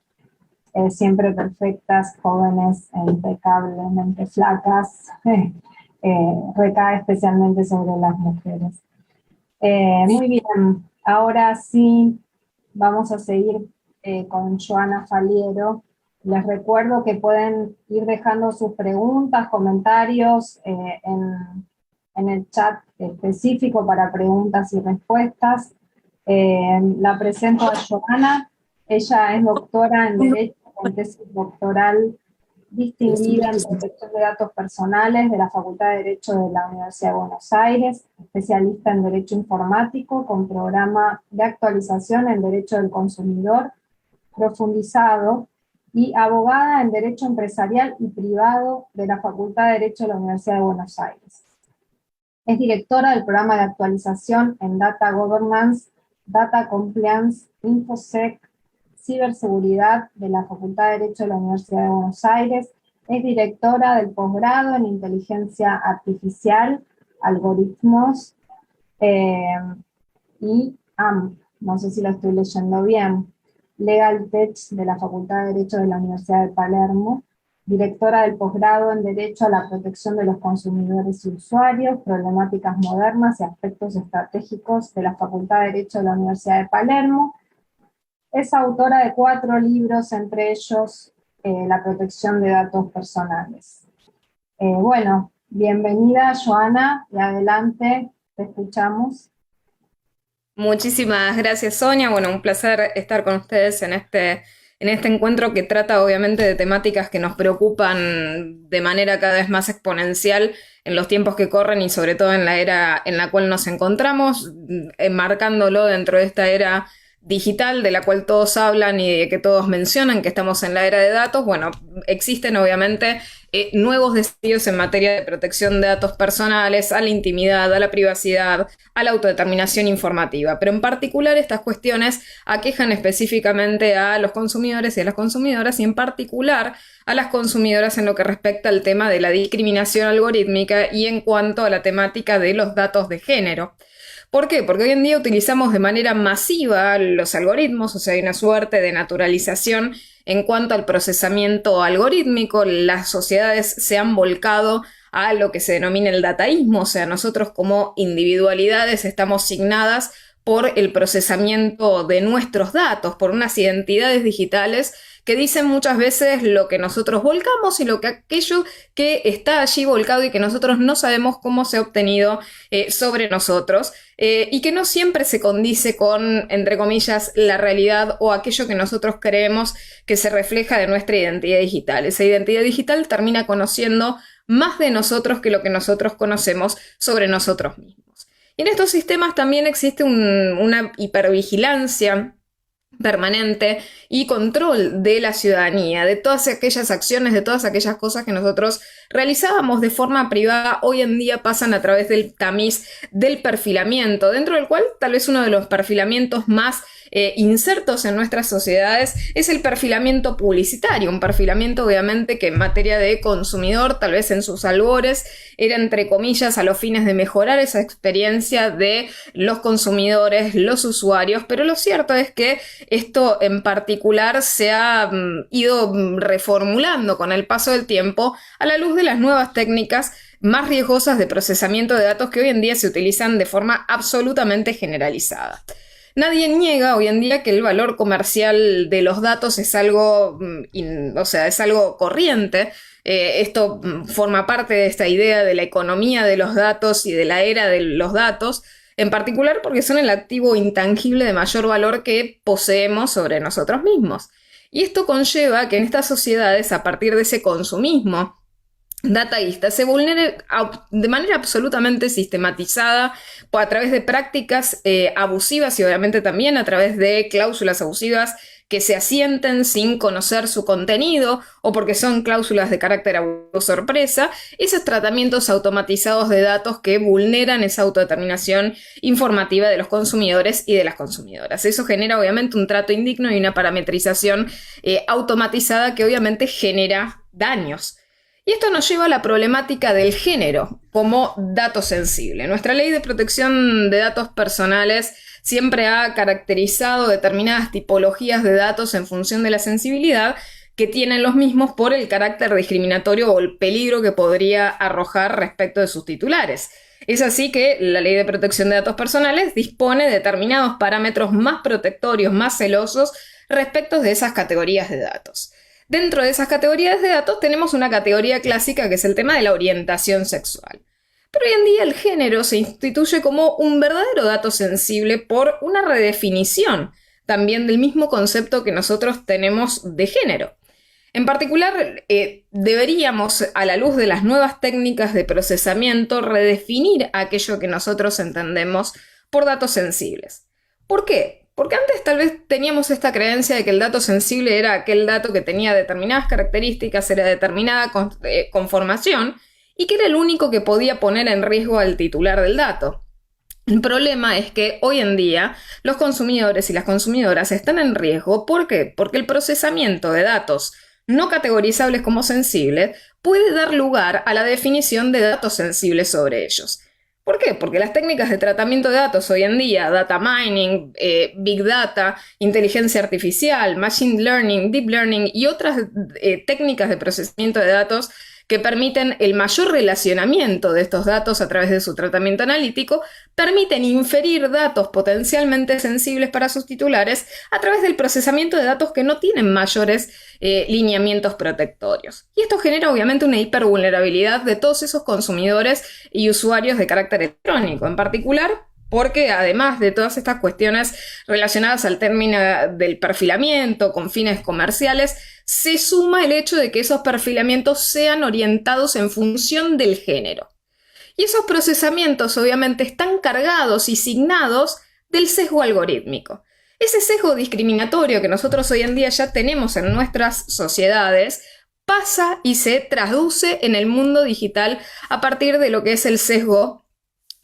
siempre perfectas, jóvenes, impecablemente flacas, recae especialmente sobre las mujeres. Muy bien, ahora sí vamos a seguir con Joana Faliero. Les recuerdo que pueden ir dejando sus preguntas, comentarios en el chat específico para preguntas y respuestas. La presento a Joana. Ella es doctora en Derecho con tesis doctoral distinguida en protección de datos personales de la Facultad de Derecho de la Universidad de Buenos Aires, especialista en Derecho Informático con programa de actualización en Derecho del Consumidor profundizado y abogada en Derecho Empresarial y Privado de la Facultad de Derecho de la Universidad de Buenos Aires. Es directora del programa de actualización en Data Governance, Data Compliance, InfoSec, Ciberseguridad de la Facultad de Derecho de la Universidad de Buenos Aires, es directora del posgrado en Inteligencia Artificial, Algoritmos y AMP, no sé si lo estoy leyendo bien, Legal Tech de la Facultad de Derecho de la Universidad de Palermo, directora del posgrado en Derecho a la Protección de los Consumidores y Usuarios, Problemáticas Modernas y Aspectos Estratégicos de la Facultad de Derecho de la Universidad de Palermo. Es autora de 4 libros, entre ellos La protección de datos personales. Bueno, Bienvenida, Joana, y adelante, te escuchamos. Muchísimas gracias, Sonia. Bueno, un placer estar con ustedes en este encuentro que trata obviamente de temáticas que nos preocupan de manera cada vez más exponencial en los tiempos que corren y sobre todo en la era en la cual nos encontramos, enmarcándolo dentro de esta era digital de la cual todos hablan y de que todos mencionan que estamos en la era de datos. Bueno, existen obviamente nuevos desafíos en materia de protección de datos personales, a la intimidad, a la privacidad, a la autodeterminación informativa. Pero en particular estas cuestiones aquejan específicamente a los consumidores y a las consumidoras, y en particular a las consumidoras en lo que respecta al tema de la discriminación algorítmica y en cuanto a la temática de los datos de género. ¿Por qué? Porque hoy en día utilizamos de manera masiva los algoritmos, o sea, hay una suerte de naturalización en cuanto al procesamiento algorítmico. Las sociedades se han volcado a lo que se denomina el dataísmo, o sea, nosotros como individualidades estamos signadas por el procesamiento de nuestros datos, por unas identidades digitales que dicen muchas veces lo que nosotros volcamos y aquello que está allí volcado y que nosotros no sabemos cómo se ha obtenido sobre nosotros, y que no siempre se condice con, entre comillas, la realidad o aquello que nosotros creemos que se refleja de nuestra identidad digital. Esa identidad digital termina conociendo más de nosotros que lo que nosotros conocemos sobre nosotros mismos. Y en estos sistemas también existe una hipervigilancia permanente y control de la ciudadanía, de todas aquellas acciones, de todas aquellas cosas que nosotros realizábamos de forma privada, hoy en día pasan a través del tamiz del perfilamiento, dentro del cual tal vez uno de los perfilamientos más insertos en nuestras sociedades es el perfilamiento publicitario, un perfilamiento obviamente que en materia de consumidor, tal vez en sus albores, era entre comillas a los fines de mejorar esa experiencia de los consumidores, los usuarios, pero lo cierto es que esto en particular se ha ido reformulando con el paso del tiempo a la luz de las nuevas técnicas más riesgosas de procesamiento de datos que hoy en día se utilizan de forma absolutamente generalizada. Nadie niega hoy en día que el valor comercial de los datos es algo, es algo corriente. Esto forma parte de esta idea de la economía de los datos y de la era de los datos, en particular porque son el activo intangible de mayor valor que poseemos sobre nosotros mismos. Y esto conlleva que en estas sociedades, a partir de ese consumismo dataísta, se vulnere de manera absolutamente sistematizada a través de prácticas abusivas y obviamente también a través de cláusulas abusivas que se asienten sin conocer su contenido o porque son cláusulas de carácter abuso sorpresa, esos tratamientos automatizados de datos que vulneran esa autodeterminación informativa de los consumidores y de las consumidoras. Eso genera obviamente un trato indigno y una parametrización automatizada que obviamente genera daños. Y esto nos lleva a la problemática del género como dato sensible. Nuestra ley de protección de datos personales siempre ha caracterizado determinadas tipologías de datos en función de la sensibilidad que tienen los mismos por el carácter discriminatorio o el peligro que podría arrojar respecto de sus titulares. Es así que la Ley de Protección de Datos Personales dispone de determinados parámetros más protectorios, más celosos respecto de esas categorías de datos. Dentro de esas categorías de datos tenemos una categoría clásica que es el tema de la orientación sexual. Pero hoy en día el género se instituye como un verdadero dato sensible por una redefinición también del mismo concepto que nosotros tenemos de género. En particular, deberíamos, a la luz de las nuevas técnicas de procesamiento, redefinir aquello que nosotros entendemos por datos sensibles. ¿Por qué? Porque antes tal vez teníamos esta creencia de que el dato sensible era aquel dato que tenía determinadas características, era determinada conformación y que era el único que podía poner en riesgo al titular del dato. El problema es que hoy en día los consumidores y las consumidoras están en riesgo. ¿Por qué? Porque el procesamiento de datos no categorizables como sensibles puede dar lugar a la definición de datos sensibles sobre ellos. ¿Por qué? Porque las técnicas de tratamiento de datos hoy en día, data mining, big data, inteligencia artificial, machine learning, deep learning y otras técnicas de procesamiento de datos que permiten el mayor relacionamiento de estos datos a través de su tratamiento analítico, permiten inferir datos potencialmente sensibles para sus titulares a través del procesamiento de datos que no tienen mayores lineamientos protectorios. Y esto genera obviamente una hipervulnerabilidad de todos esos consumidores y usuarios de carácter electrónico, en particular porque además de todas estas cuestiones relacionadas al término del perfilamiento con fines comerciales, se suma el hecho de que esos perfilamientos sean orientados en función del género. Y esos procesamientos obviamente están cargados y signados del sesgo algorítmico. Ese sesgo discriminatorio que nosotros hoy en día ya tenemos en nuestras sociedades pasa y se traduce en el mundo digital a partir de lo que es el sesgo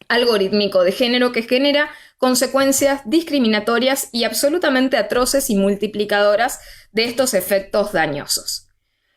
algorítmico de género, que genera consecuencias discriminatorias y absolutamente atroces y multiplicadoras de estos efectos dañosos.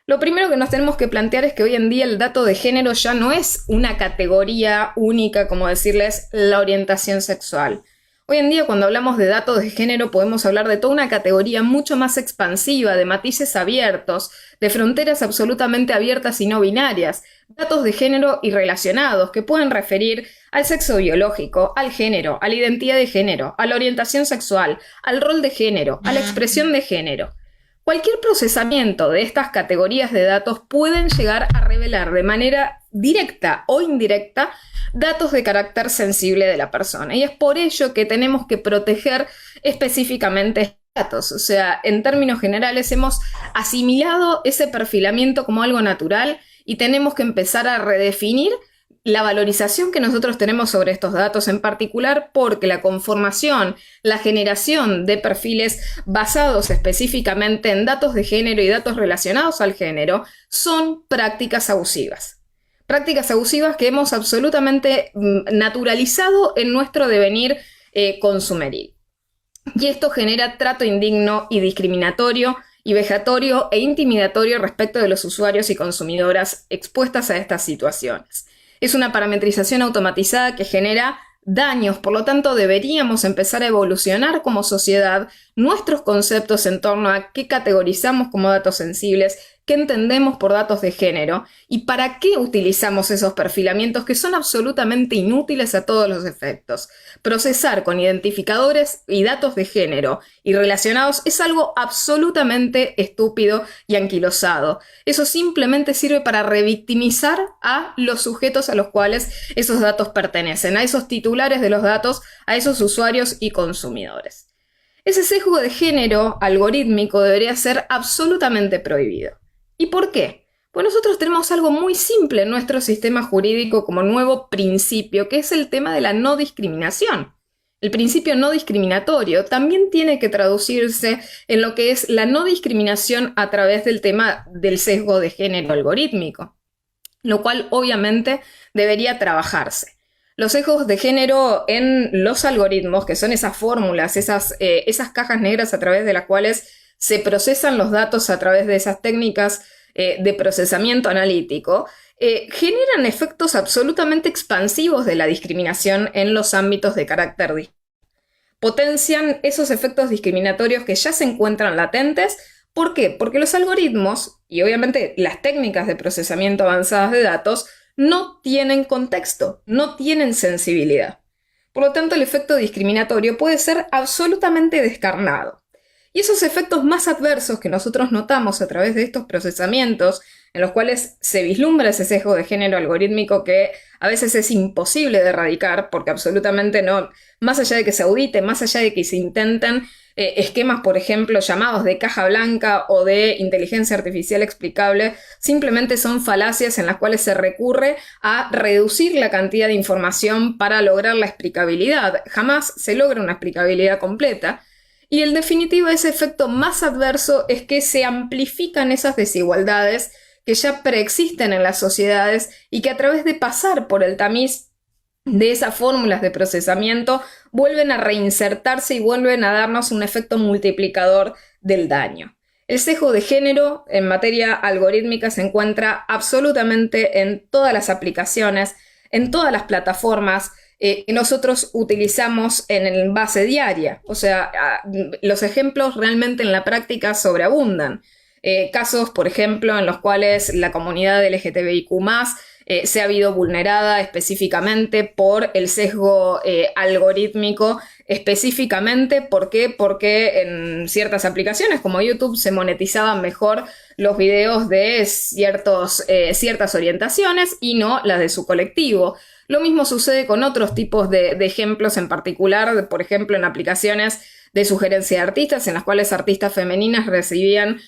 Lo primero que nos tenemos que plantear es que hoy en día el dato de género ya no es una categoría única, como decirles la orientación sexual. Hoy en día, cuando hablamos de datos de género, podemos hablar de toda una categoría mucho más expansiva, de matices abiertos, de fronteras absolutamente abiertas y no binarias, datos de género y relacionados que pueden referir al sexo biológico, al género, a la identidad de género, a la orientación sexual, al rol de género, a la expresión de género. Cualquier procesamiento de estas categorías de datos pueden llegar a revelar de manera directa o indirecta datos de carácter sensible de la persona. Y es por ello que tenemos que proteger específicamente estos datos. O sea, en términos generales hemos asimilado ese perfilamiento como algo natural y tenemos que empezar a redefinir la valorización que nosotros tenemos sobre estos datos, en particular porque la conformación, la generación de perfiles basados específicamente en datos de género y datos relacionados al género son prácticas abusivas. Prácticas abusivas que hemos absolutamente naturalizado en nuestro devenir consumeril. Y esto genera trato indigno y discriminatorio y vejatorio e intimidatorio respecto de los usuarios y consumidoras expuestas a estas situaciones. Es una parametrización automatizada que genera daños, por lo tanto deberíamos empezar a evolucionar como sociedad nuestros conceptos en torno a qué categorizamos como datos sensibles, qué entendemos por datos de género y para qué utilizamos esos perfilamientos que son absolutamente inútiles a todos los efectos. Procesar con identificadores y datos de género y relacionados es algo absolutamente estúpido y anquilosado. Eso simplemente sirve para revictimizar a los sujetos a los cuales esos datos pertenecen, a esos titulares de los datos, a esos usuarios y consumidores. Ese sesgo de género algorítmico debería ser absolutamente prohibido. ¿Y por qué? Pues nosotros tenemos algo muy simple en nuestro sistema jurídico como nuevo principio, que es el tema de la no discriminación. El principio no discriminatorio también tiene que traducirse en lo que es la no discriminación a través del tema del sesgo de género algorítmico, lo cual obviamente debería trabajarse. Los sesgos de género en los algoritmos, que son esas fórmulas, esas cajas negras a través de las cuales se procesan los datos a través de esas técnicas de procesamiento analítico, generan efectos absolutamente expansivos de la discriminación en los ámbitos de carácter distinto. Potencian esos efectos discriminatorios que ya se encuentran latentes. ¿Por qué? Porque los algoritmos y obviamente las técnicas de procesamiento avanzadas de datos no tienen contexto, no tienen sensibilidad. Por lo tanto, el efecto discriminatorio puede ser absolutamente descarnado. Y esos efectos más adversos que nosotros notamos a través de estos procesamientos, en los cuales se vislumbra ese sesgo de género algorítmico que a veces es imposible de erradicar, porque absolutamente no, más allá de que se audite, más allá de que se intenten esquemas, por ejemplo, llamados de caja blanca o de inteligencia artificial explicable, simplemente son falacias en las cuales se recurre a reducir la cantidad de información para lograr la explicabilidad. Jamás se logra una explicabilidad completa. Y en definitiva, ese efecto más adverso es que se amplifican esas desigualdades que ya preexisten en las sociedades y que a través de pasar por el tamiz de esas fórmulas de procesamiento vuelven a reinsertarse y vuelven a darnos un efecto multiplicador del daño. El sesgo de género en materia algorítmica se encuentra absolutamente en todas las aplicaciones, en todas las plataformas que nosotros utilizamos en base diaria. O sea, los ejemplos realmente en la práctica sobreabundan. casos, por ejemplo, en los cuales la comunidad LGTBIQ+, se ha habido vulnerada específicamente por el sesgo algorítmico, específicamente, ¿por qué? Porque en ciertas aplicaciones como YouTube se monetizaban mejor los videos de ciertas orientaciones y no las de su colectivo. Lo mismo sucede con otros tipos de ejemplos en particular, por ejemplo, en aplicaciones de sugerencia de artistas, en las cuales artistas femeninas recibían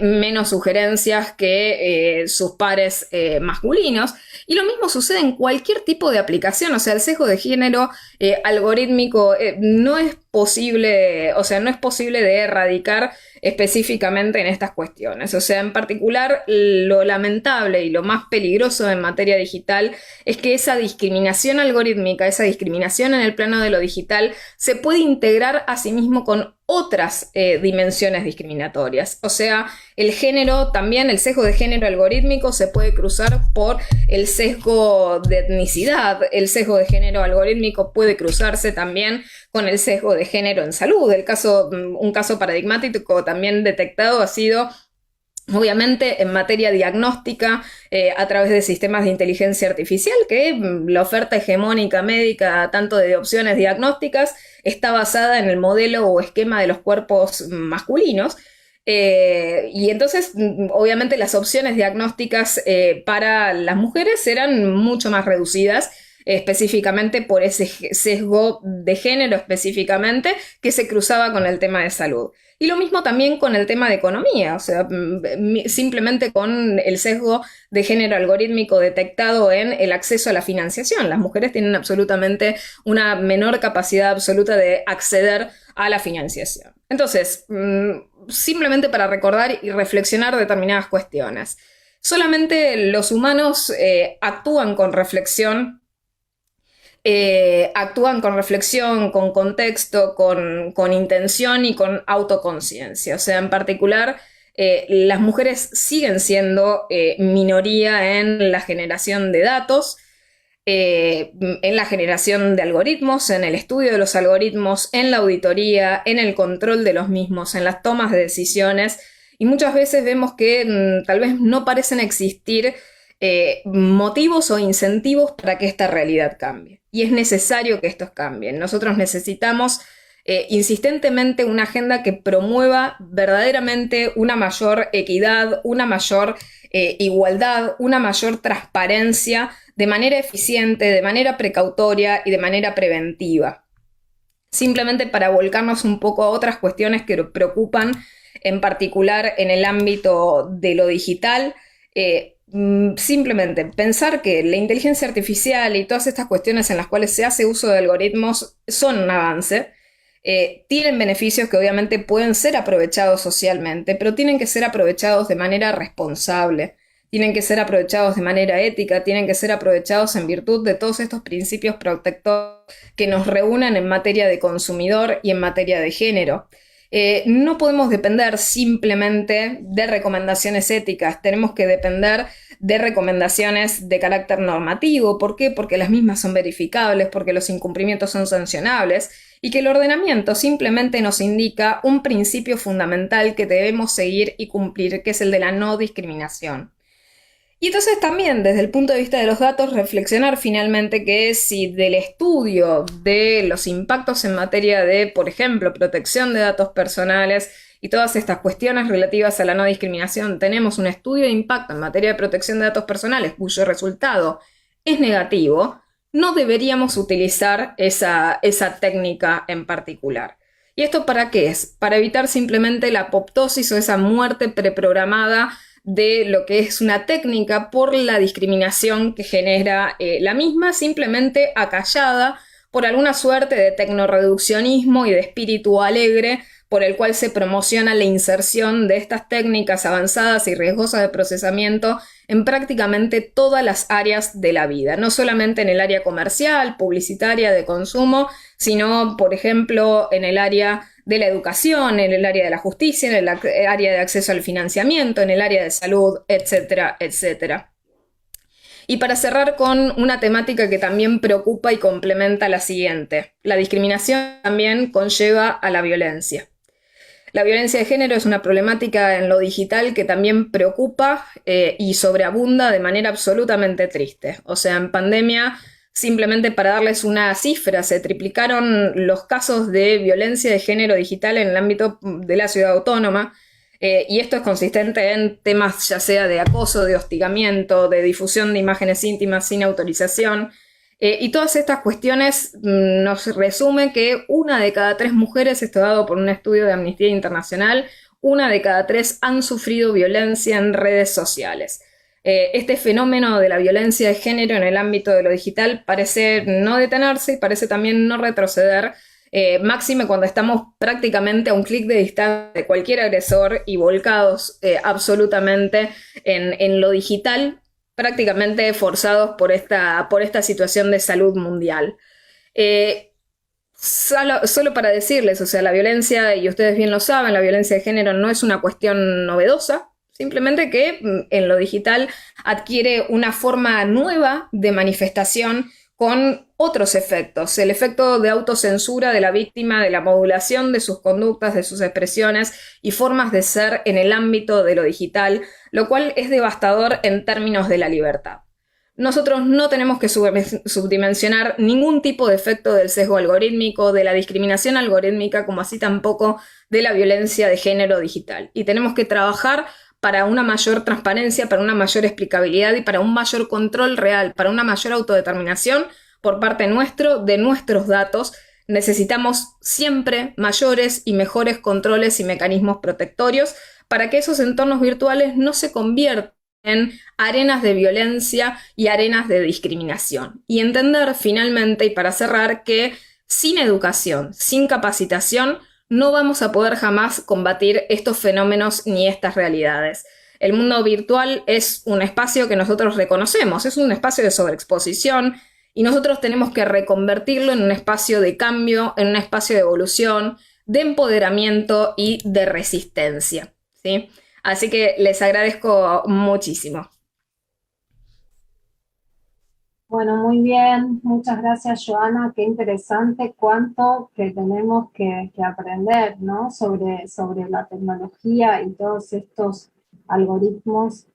menos sugerencias que sus pares masculinos. Y lo mismo sucede en cualquier tipo de aplicación, o sea, el sesgo de género algorítmico no es posible, o sea, no es posible de erradicar específicamente en estas cuestiones. O sea, en particular, lo lamentable y lo más peligroso en materia digital es que esa discriminación algorítmica, esa discriminación en el plano de lo digital, se puede integrar a sí mismo con otras dimensiones discriminatorias. O sea, el género también, el sesgo de género algorítmico se puede cruzar por el sesgo de etnicidad. El sesgo de género algorítmico puede cruzarse también con el sesgo de género en salud. Un caso paradigmático también detectado ha sido, obviamente, en materia diagnóstica, a través de sistemas de inteligencia artificial, que la oferta hegemónica médica, tanto de opciones diagnósticas, está basada en el modelo o esquema de los cuerpos masculinos. Y entonces, obviamente, las opciones diagnósticas para las mujeres eran mucho más reducidas, específicamente por ese sesgo de género específicamente que se cruzaba con el tema de salud. Y lo mismo también con el tema de economía, o sea, simplemente con el sesgo de género algorítmico detectado en el acceso a la financiación. Las mujeres tienen absolutamente una menor capacidad absoluta de acceder a la financiación. Entonces, simplemente para recordar y reflexionar determinadas cuestiones. Solamente los humanos actúan con reflexión, con contexto, con intención y con autoconciencia. O sea, en particular, las mujeres siguen siendo minoría en la generación de datos, en la generación de algoritmos, en el estudio de los algoritmos, en la auditoría, en el control de los mismos, en las tomas de decisiones. Y muchas veces vemos que tal vez no parecen existir motivos o incentivos para que esta realidad cambie. Y es necesario que estos cambien. Nosotros necesitamos insistentemente una agenda que promueva verdaderamente una mayor equidad, una mayor igualdad, una mayor transparencia de manera eficiente, de manera precautoria y de manera preventiva. Simplemente para volcarnos un poco a otras cuestiones que preocupan, en particular en el ámbito de lo digital, simplemente pensar que la inteligencia artificial y todas estas cuestiones en las cuales se hace uso de algoritmos son un avance, tienen beneficios que obviamente pueden ser aprovechados socialmente, pero tienen que ser aprovechados de manera responsable, tienen que ser aprovechados de manera ética, tienen que ser aprovechados en virtud de todos estos principios protectores que nos reúnen en materia de consumidor y en materia de género. No podemos depender simplemente de recomendaciones éticas, tenemos que depender de recomendaciones de carácter normativo. ¿Por qué? Porque las mismas son verificables, porque los incumplimientos son sancionables y que el ordenamiento simplemente nos indica un principio fundamental que debemos seguir y cumplir, que es el de la no discriminación. Y entonces también, desde el punto de vista de los datos, reflexionar finalmente que si del estudio de los impactos en materia de, por ejemplo, protección de datos personales y todas estas cuestiones relativas a la no discriminación, tenemos un estudio de impacto en materia de protección de datos personales cuyo resultado es negativo, no deberíamos utilizar esa técnica en particular. ¿Y esto para qué es? Para evitar simplemente la apoptosis o esa muerte preprogramada de lo que es una técnica por la discriminación que genera la misma, simplemente acallada por alguna suerte de tecnoreduccionismo y de espíritu alegre por el cual se promociona la inserción de estas técnicas avanzadas y riesgosas de procesamiento en prácticamente todas las áreas de la vida, no solamente en el área comercial, publicitaria, de consumo, sino, por ejemplo, en el área de la educación, en el área de la justicia, en el área de acceso al financiamiento, en el área de salud, etcétera, etcétera. Y para cerrar con una temática que también preocupa y complementa la siguiente: la discriminación también conlleva a la violencia. La violencia de género es una problemática en lo digital que también preocupa y sobreabunda de manera absolutamente triste. O sea, en pandemia, simplemente para darles una cifra, se triplicaron los casos de violencia de género digital en el ámbito de la ciudad autónoma. Y esto es consistente en temas ya sea de acoso, de hostigamiento, de difusión de imágenes íntimas sin autorización. Y todas estas cuestiones nos resume que 1 de cada 3 mujeres, esto dado por un estudio de Amnistía Internacional, 1 de cada 3 han sufrido violencia en redes sociales. Este fenómeno de la violencia de género en el ámbito de lo digital parece no detenerse y parece también no retroceder, máxime cuando estamos prácticamente a un clic de distancia de cualquier agresor y volcados absolutamente en lo digital, prácticamente forzados por esta situación de salud mundial. Solo para decirles, o sea, la violencia, y ustedes bien lo saben, la violencia de género no es una cuestión novedosa, simplemente que en lo digital adquiere una forma nueva de manifestación con otros efectos. El efecto de autocensura de la víctima, de la modulación de sus conductas, de sus expresiones y formas de ser en el ámbito de lo digital, lo cual es devastador en términos de la libertad. Nosotros no tenemos que subdimensionar ningún tipo de efecto del sesgo algorítmico, de la discriminación algorítmica, como así tampoco de la violencia de género digital. Y tenemos que trabajar para una mayor transparencia, para una mayor explicabilidad y para un mayor control real, para una mayor autodeterminación por parte nuestro de nuestros datos. Necesitamos siempre mayores y mejores controles y mecanismos protectorios para que esos entornos virtuales no se conviertan en arenas de violencia y arenas de discriminación. Y entender finalmente, y para cerrar, que sin educación, sin capacitación, no vamos a poder jamás combatir estos fenómenos ni estas realidades. El mundo virtual es un espacio que nosotros reconocemos, es un espacio de sobreexposición y nosotros tenemos que reconvertirlo en un espacio de cambio, en un espacio de evolución, de empoderamiento y de resistencia, ¿sí? Así que les agradezco muchísimo. Bueno, muy bien, muchas gracias, Joana, qué interesante cuánto que tenemos que aprender, ¿no? sobre la tecnología y todos estos algoritmos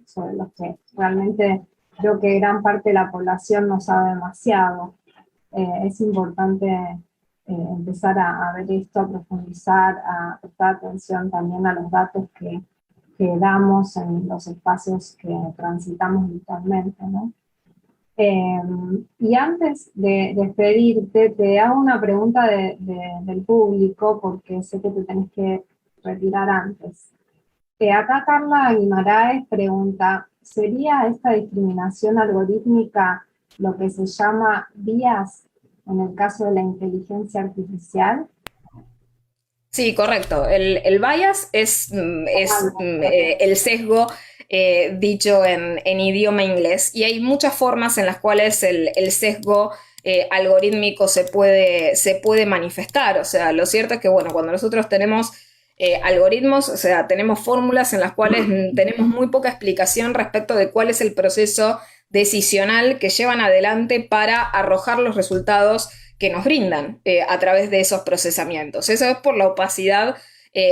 sobre los que realmente creo que gran parte de la población no sabe demasiado. Es importante empezar a ver esto, a profundizar, a prestar atención también a los datos que damos en los espacios que transitamos virtualmente, ¿no? Y antes de despedirte, te hago una pregunta del público, porque sé que te tenés que retirar antes. Acá Carla Guimaraes pregunta, ¿sería esta discriminación algorítmica lo que se llama bias en el caso de la inteligencia artificial? Sí, correcto. El bias es el sesgo dicho en idioma inglés, y hay muchas formas en las cuales el sesgo algorítmico se puede manifestar. O sea, lo cierto es que, bueno, cuando nosotros tenemos algoritmos, o sea, tenemos fórmulas en las cuales tenemos muy poca explicación respecto de cuál es el proceso decisional que llevan adelante para arrojar los resultados que nos brindan a través de esos procesamientos. Eso es por la opacidad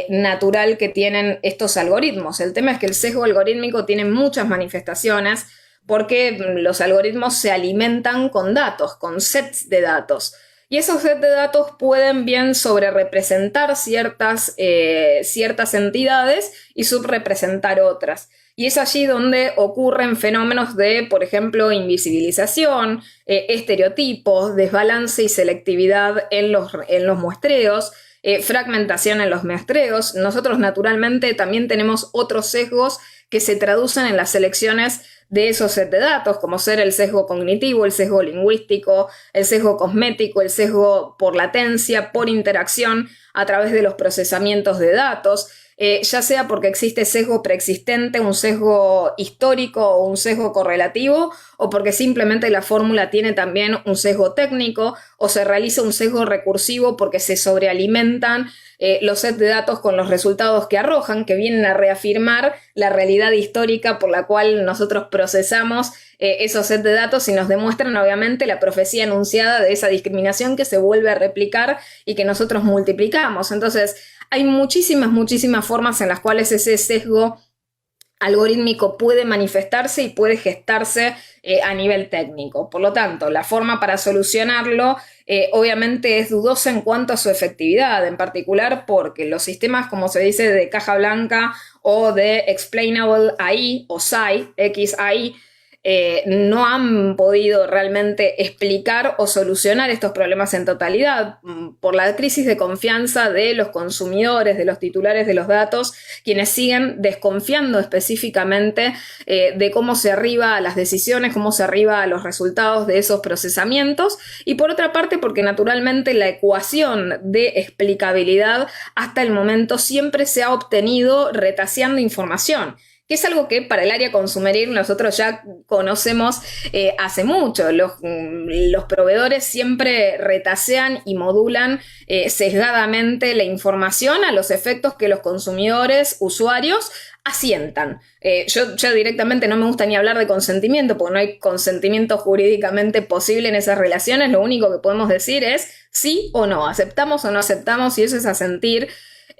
natural que tienen estos algoritmos. El tema es que el sesgo algorítmico tiene muchas manifestaciones porque los algoritmos se alimentan con datos, con sets de datos. Y esos sets de datos pueden bien sobrerepresentar ciertas entidades y subrepresentar otras. Y es allí donde ocurren fenómenos de, por ejemplo, invisibilización, estereotipos, desbalance y selectividad en los muestreos, fragmentación en los muestreos. Nosotros naturalmente también tenemos otros sesgos que se traducen en las selecciones de esos sets de datos, como ser el sesgo cognitivo, el sesgo lingüístico, el sesgo cosmético, el sesgo por latencia, por interacción a través de los procesamientos de datos, ya sea porque existe sesgo preexistente, un sesgo histórico o un sesgo correlativo, o porque simplemente la fórmula tiene también un sesgo técnico, o se realiza un sesgo recursivo porque se sobrealimentan los sets de datos con los resultados que arrojan, que vienen a reafirmar la realidad histórica por la cual nosotros procesamos esos sets de datos y nos demuestran obviamente la profecía anunciada de esa discriminación que se vuelve a replicar y que nosotros multiplicamos. Entonces, hay muchísimas formas en las cuales ese sesgo algorítmico puede manifestarse y puede gestarse a nivel técnico. Por lo tanto, la forma para solucionarlo obviamente es dudosa en cuanto a su efectividad, en particular porque los sistemas, como se dice, de caja blanca o de Explainable AI o XAI, XAI, no han podido realmente explicar o solucionar estos problemas en totalidad por la crisis de confianza de los consumidores, de los titulares de los datos, quienes siguen desconfiando específicamente de cómo se arriba a las decisiones, cómo se arriba a los resultados de esos procesamientos, y por otra parte porque naturalmente la ecuación de explicabilidad hasta el momento siempre se ha obtenido retaseando información, que es algo que para el área consumeril nosotros ya conocemos hace mucho. Los proveedores siempre retasean y modulan sesgadamente la información a los efectos que los consumidores, usuarios, asientan. Yo ya directamente no me gusta ni hablar de consentimiento, porque no hay consentimiento jurídicamente posible en esas relaciones. Lo único que podemos decir es sí o no, aceptamos o no aceptamos, y eso es asentir.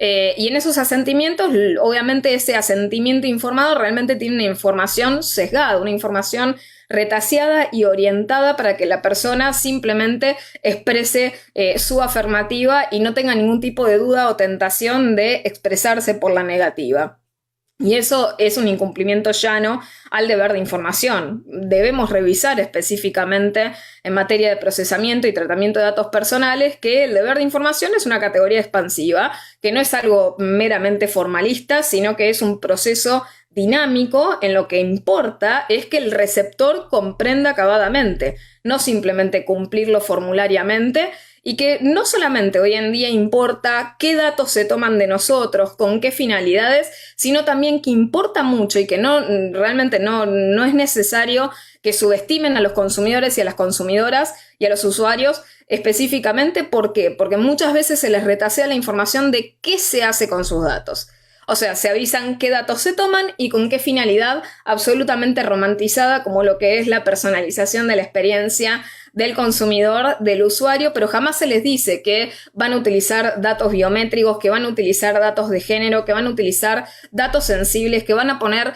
Y en esos asentimientos, obviamente ese asentimiento informado realmente tiene una información sesgada, una información retaseada y orientada para que la persona simplemente exprese su afirmativa y no tenga ningún tipo de duda o tentación de expresarse por la negativa. Y eso es un incumplimiento llano al deber de información. Debemos revisar específicamente en materia de procesamiento y tratamiento de datos personales que el deber de información es una categoría expansiva, que no es algo meramente formalista, sino que es un proceso dinámico. En lo que importa es que el receptor comprenda acabadamente, no simplemente cumplirlo formulariamente, y que no solamente hoy en día importa qué datos se toman de nosotros, con qué finalidades, sino también que importa mucho y que realmente no es necesario que subestimen a los consumidores y a las consumidoras y a los usuarios específicamente. ¿Por qué? Porque muchas veces se les retasea la información de qué se hace con sus datos. O sea, se avisan qué datos se toman y con qué finalidad, absolutamente romantizada como lo que es la personalización de la experiencia del consumidor, del usuario, pero jamás se les dice que van a utilizar datos biométricos, que van a utilizar datos de género, que van a utilizar datos sensibles, que van a poner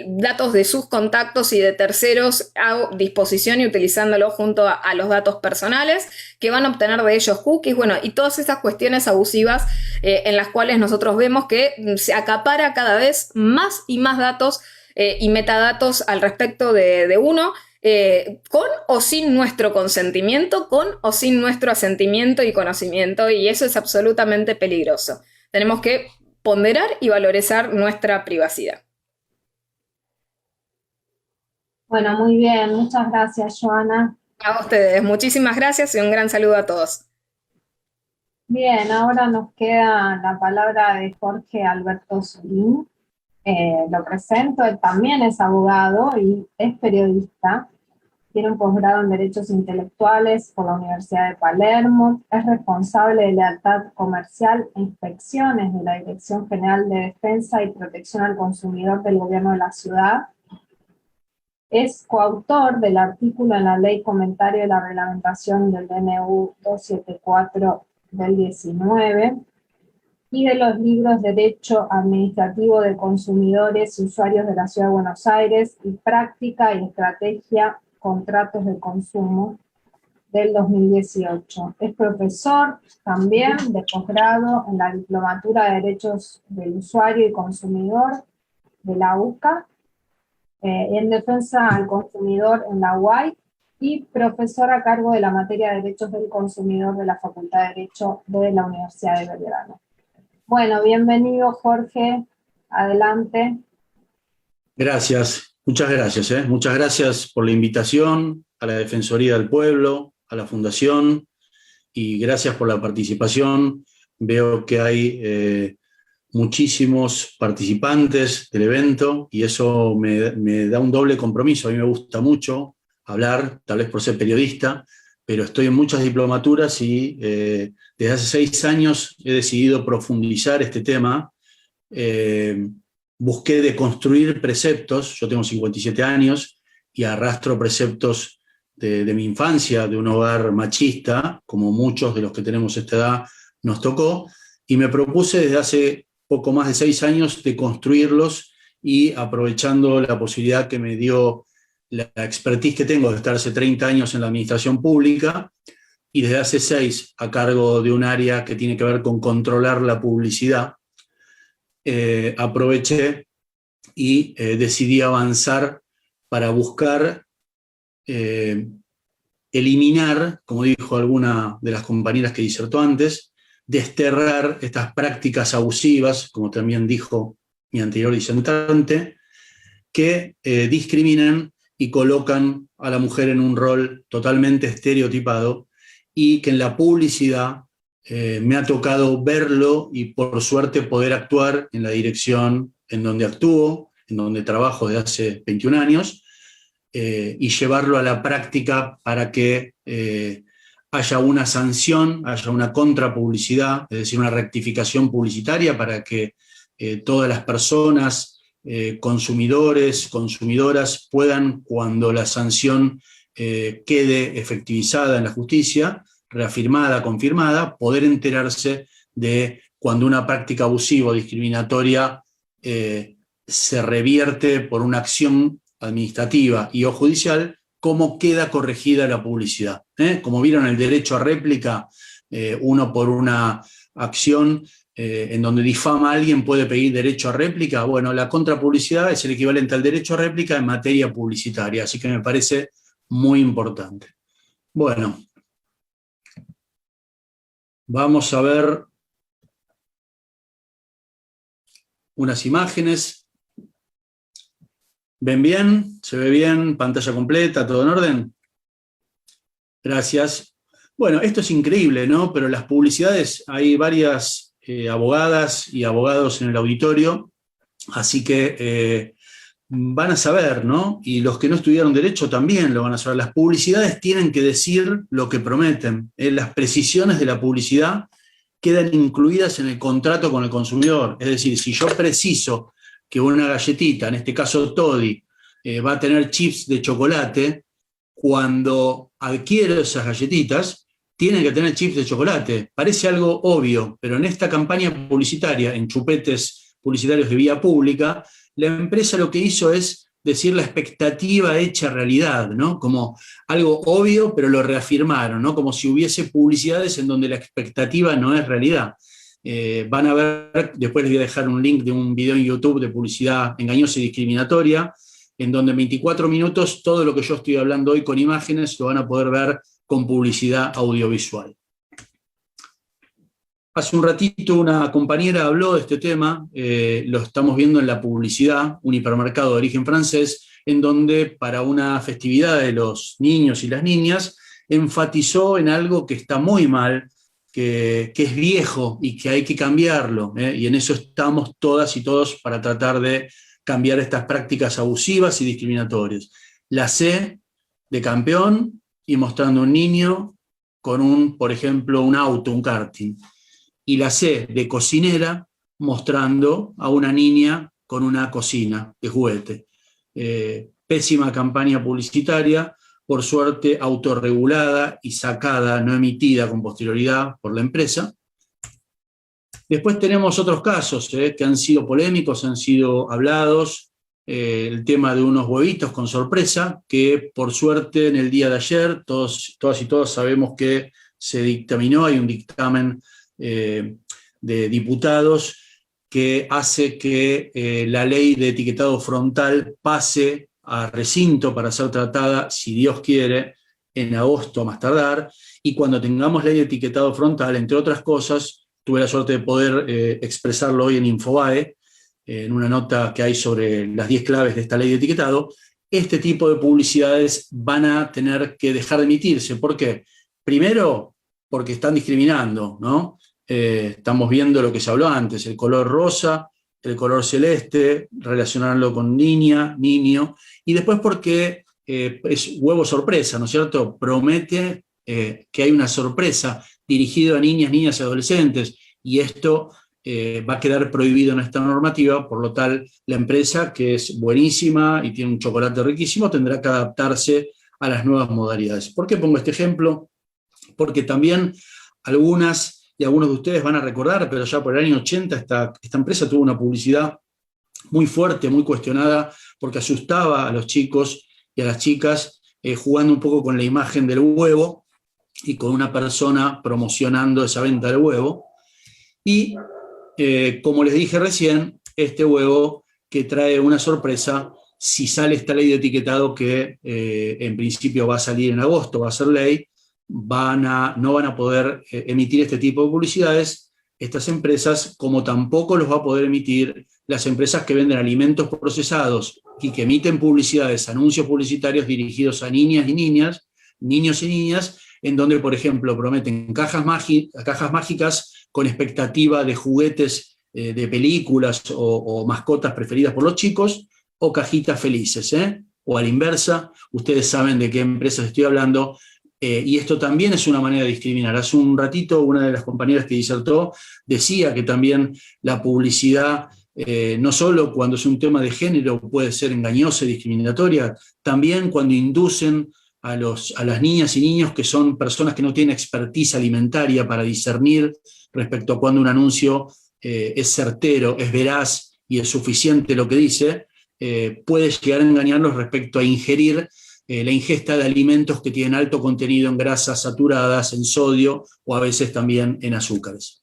datos de sus contactos y de terceros a disposición y utilizándolo junto a los datos personales, que van a obtener de ellos cookies, bueno, y todas esas cuestiones abusivas en las cuales nosotros vemos que se acapara cada vez más y más datos y metadatos al respecto de uno, con o sin nuestro consentimiento, con o sin nuestro asentimiento y conocimiento, y eso es absolutamente peligroso. Tenemos que ponderar y valorizar nuestra privacidad. Bueno, muy bien, muchas gracias, Joana. A ustedes, muchísimas gracias y un gran saludo a todos. Bien, ahora nos queda la palabra de Jorge Alberto Solín. Lo presento, él también es abogado y es periodista. Tiene un posgrado en Derechos Intelectuales por la Universidad de Palermo, es responsable de lealtad comercial e inspecciones de la Dirección General de Defensa y Protección al Consumidor del Gobierno de la Ciudad. Es coautor del artículo en la Ley Comentario de la Reglamentación del DNU 274 del 19 y de los libros Derecho Administrativo de Consumidores y Usuarios de la Ciudad de Buenos Aires y Práctica y Estrategia Contratos de Consumo del 2018. Es profesor también de posgrado en la Diplomatura de Derechos del Usuario y Consumidor de la UCA, en Defensa al Consumidor en la UAI, y profesor a cargo de la materia de Derechos del Consumidor de la Facultad de Derecho de la Universidad de Belgrano. Bueno, bienvenido, Jorge. Adelante. Gracias, muchas gracias. Muchas gracias por la invitación a la Defensoría del Pueblo, a la Fundación, y gracias por la participación. Veo que hay muchísimos participantes del evento y eso me da un doble compromiso. A mí me gusta mucho hablar, tal vez por ser periodista, pero estoy en muchas diplomaturas y desde hace 6 años he decidido profundizar este tema. Busqué deconstruir preceptos. Yo tengo 57 años y arrastro preceptos de mi infancia, de un hogar machista, como muchos de los que tenemos esta edad nos tocó, y me propuse desde hace poco más de 6 años de construirlos, y aprovechando la posibilidad que me dio la expertise que tengo de estar hace 30 años en la administración pública, y desde hace 6 a cargo de un área que tiene que ver con controlar la publicidad, aproveché y decidí avanzar para buscar eliminar, como dijo alguna de las compañeras que disertó antes, desterrar estas prácticas abusivas, como también dijo mi anterior disertante, que discriminan y colocan a la mujer en un rol totalmente estereotipado, y que en la publicidad me ha tocado verlo y por suerte poder actuar en la dirección en donde actúo, en donde trabajo desde hace 21 años, y llevarlo a la práctica para que haya una sanción, haya una contrapublicidad, es decir, una rectificación publicitaria para que todas las personas, consumidores, consumidoras, puedan, cuando la sanción quede efectivizada en la justicia, reafirmada, confirmada, poder enterarse de cuando una práctica abusiva o discriminatoria se revierte por una acción administrativa y o judicial, cómo queda corregida la publicidad. Como vieron el derecho a réplica, uno por una acción en donde difama a alguien puede pedir derecho a réplica. Bueno, la contrapublicidad es el equivalente al derecho a réplica en materia publicitaria, así que me parece muy importante. Bueno, vamos a ver unas imágenes. ¿Ven bien? ¿Se ve bien? ¿Pantalla completa? ¿Todo en orden? Gracias. Bueno, esto es increíble, ¿no? Pero las publicidades, hay varias abogadas y abogados en el auditorio, así que van a saber, ¿no? Y los que no estudiaron Derecho también lo van a saber. Las publicidades tienen que decir lo que prometen. Las precisiones de la publicidad quedan incluidas en el contrato con el consumidor. Es decir, si yo preciso que una galletita, en este caso Toddy, va a tener chips de chocolate, cuando adquiero esas galletitas, tienen que tener chips de chocolate. Parece algo obvio, pero en esta campaña publicitaria, en chupetes publicitarios de vía pública, la empresa lo que hizo es decir la expectativa hecha realidad, ¿no? Como algo obvio, pero lo reafirmaron, ¿no? Como si hubiese publicidades en donde la expectativa no es realidad. Van a ver, después les voy a dejar un link de un video en YouTube de publicidad engañosa y discriminatoria, en donde en 24 minutos todo lo que yo estoy hablando hoy con imágenes lo van a poder ver con publicidad audiovisual. Hace un ratito una compañera habló de este tema, lo estamos viendo en la publicidad, un hipermercado de origen francés, en donde para una festividad de los niños y las niñas enfatizó en algo que está muy mal, que es viejo y que hay que cambiarlo, y en eso estamos todas y todos para tratar de cambiar estas prácticas abusivas y discriminatorias. La C de campeón y mostrando un niño con por ejemplo, un auto, un karting. Y la C de cocinera mostrando a una niña con una cocina de juguete. Pésima campaña publicitaria, por suerte autorregulada y sacada, no emitida con posterioridad por la empresa. Después tenemos otros casos que han sido polémicos, han sido hablados. El tema de unos huevitos con sorpresa, que por suerte en el día de ayer, todas y todos sabemos que se dictaminó, hay un dictamen de diputados que hace que la ley de etiquetado frontal pase a recinto para ser tratada, si Dios quiere, en agosto a más tardar, y cuando tengamos ley de etiquetado frontal, entre otras cosas, tuve la suerte de poder expresarlo hoy en Infobae, en una nota que hay sobre las 10 claves de esta ley de etiquetado, este tipo de publicidades van a tener que dejar de emitirse. ¿Por qué? Primero, porque están discriminando, ¿no? Estamos viendo lo que se habló antes, el color rosa, el color celeste, relacionarlo con niña, niño, y después porque es huevo sorpresa, ¿no es cierto? Promete que hay una sorpresa dirigida a niñas, niñas y adolescentes, y esto va a quedar prohibido en esta normativa, por lo tal la empresa, que es buenísima y tiene un chocolate riquísimo, tendrá que adaptarse a las nuevas modalidades. ¿Por qué pongo este ejemplo? Porque también algunas y algunos de ustedes van a recordar, pero ya por el año 80 esta empresa tuvo una publicidad muy fuerte, muy cuestionada, porque asustaba a los chicos y a las chicas, jugando un poco con la imagen del huevo y con una persona promocionando esa venta del huevo. Y como les dije recién, este huevo que trae una sorpresa, si sale esta ley de etiquetado que en principio va a salir en agosto, va a ser ley, no van a poder emitir este tipo de publicidades estas empresas, como tampoco los va a poder emitir las empresas que venden alimentos procesados y que emiten publicidades, anuncios publicitarios dirigidos a niños y niñas, en donde, por ejemplo, prometen cajas mágicas con expectativa de juguetes de películas o mascotas preferidas por los chicos, o cajitas felices, o a la inversa. Ustedes saben de qué empresas estoy hablando, y esto también es una manera de discriminar. Hace un ratito una de las compañeras que disertó decía que también la publicidad, no solo cuando es un tema de género puede ser engañosa y discriminatoria, también cuando inducen a las niñas y niños que son personas que no tienen expertise alimentaria para discernir respecto a cuando un anuncio es certero, es veraz y es suficiente lo que dice, puede llegar a engañarlos respecto a ingerir la ingesta de alimentos que tienen alto contenido en grasas saturadas, en sodio o a veces también en azúcares.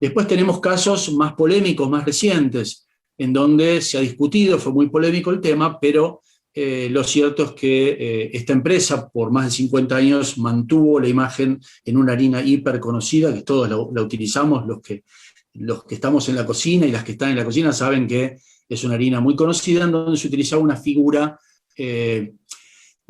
Después tenemos casos más polémicos, más recientes, en donde se ha discutido, fue muy polémico el tema, pero lo cierto es que esta empresa por más de 50 años mantuvo la imagen en una harina hiper conocida, que todos la utilizamos, los que estamos en la cocina y las que están en la cocina saben que es una harina muy conocida, en donde se utilizaba una figura de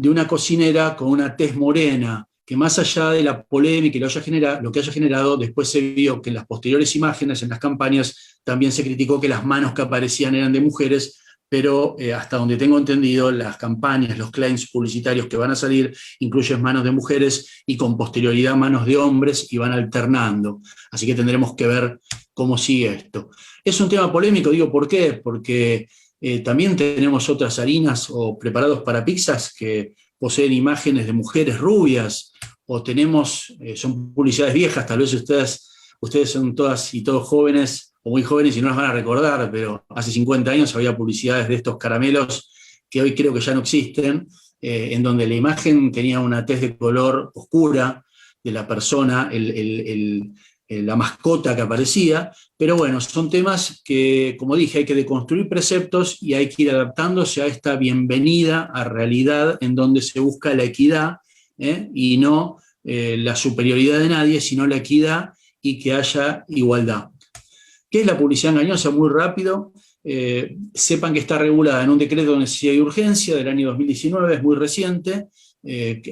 una cocinera con una tez morena, que más allá de la polémica y lo que haya generado, después se vio que en las posteriores imágenes, en las campañas, también se criticó que las manos que aparecían eran de mujeres, pero hasta donde tengo entendido, las campañas, los claims publicitarios que van a salir incluyen manos de mujeres y con posterioridad manos de hombres y van alternando. Así que tendremos que ver cómo sigue esto. Es un tema polémico, digo, ¿por qué? Porque también tenemos otras harinas o preparados para pizzas que poseen imágenes de mujeres rubias, o tenemos, son publicidades viejas, tal vez ustedes son todas y todos jóvenes o muy jóvenes y no las van a recordar, pero hace 50 años había publicidades de estos caramelos que hoy creo que ya no existen, en donde la imagen tenía una tez de color oscura de la persona, la mascota que aparecía, pero bueno, son temas que, como dije, hay que deconstruir preceptos y hay que ir adaptándose a esta bienvenida a realidad en donde se busca la equidad, y no la superioridad de nadie, sino la equidad y que haya igualdad. ¿Qué es la publicidad engañosa? Muy rápido. Sepan que está regulada en un decreto de necesidad y urgencia del año 2019, es muy reciente.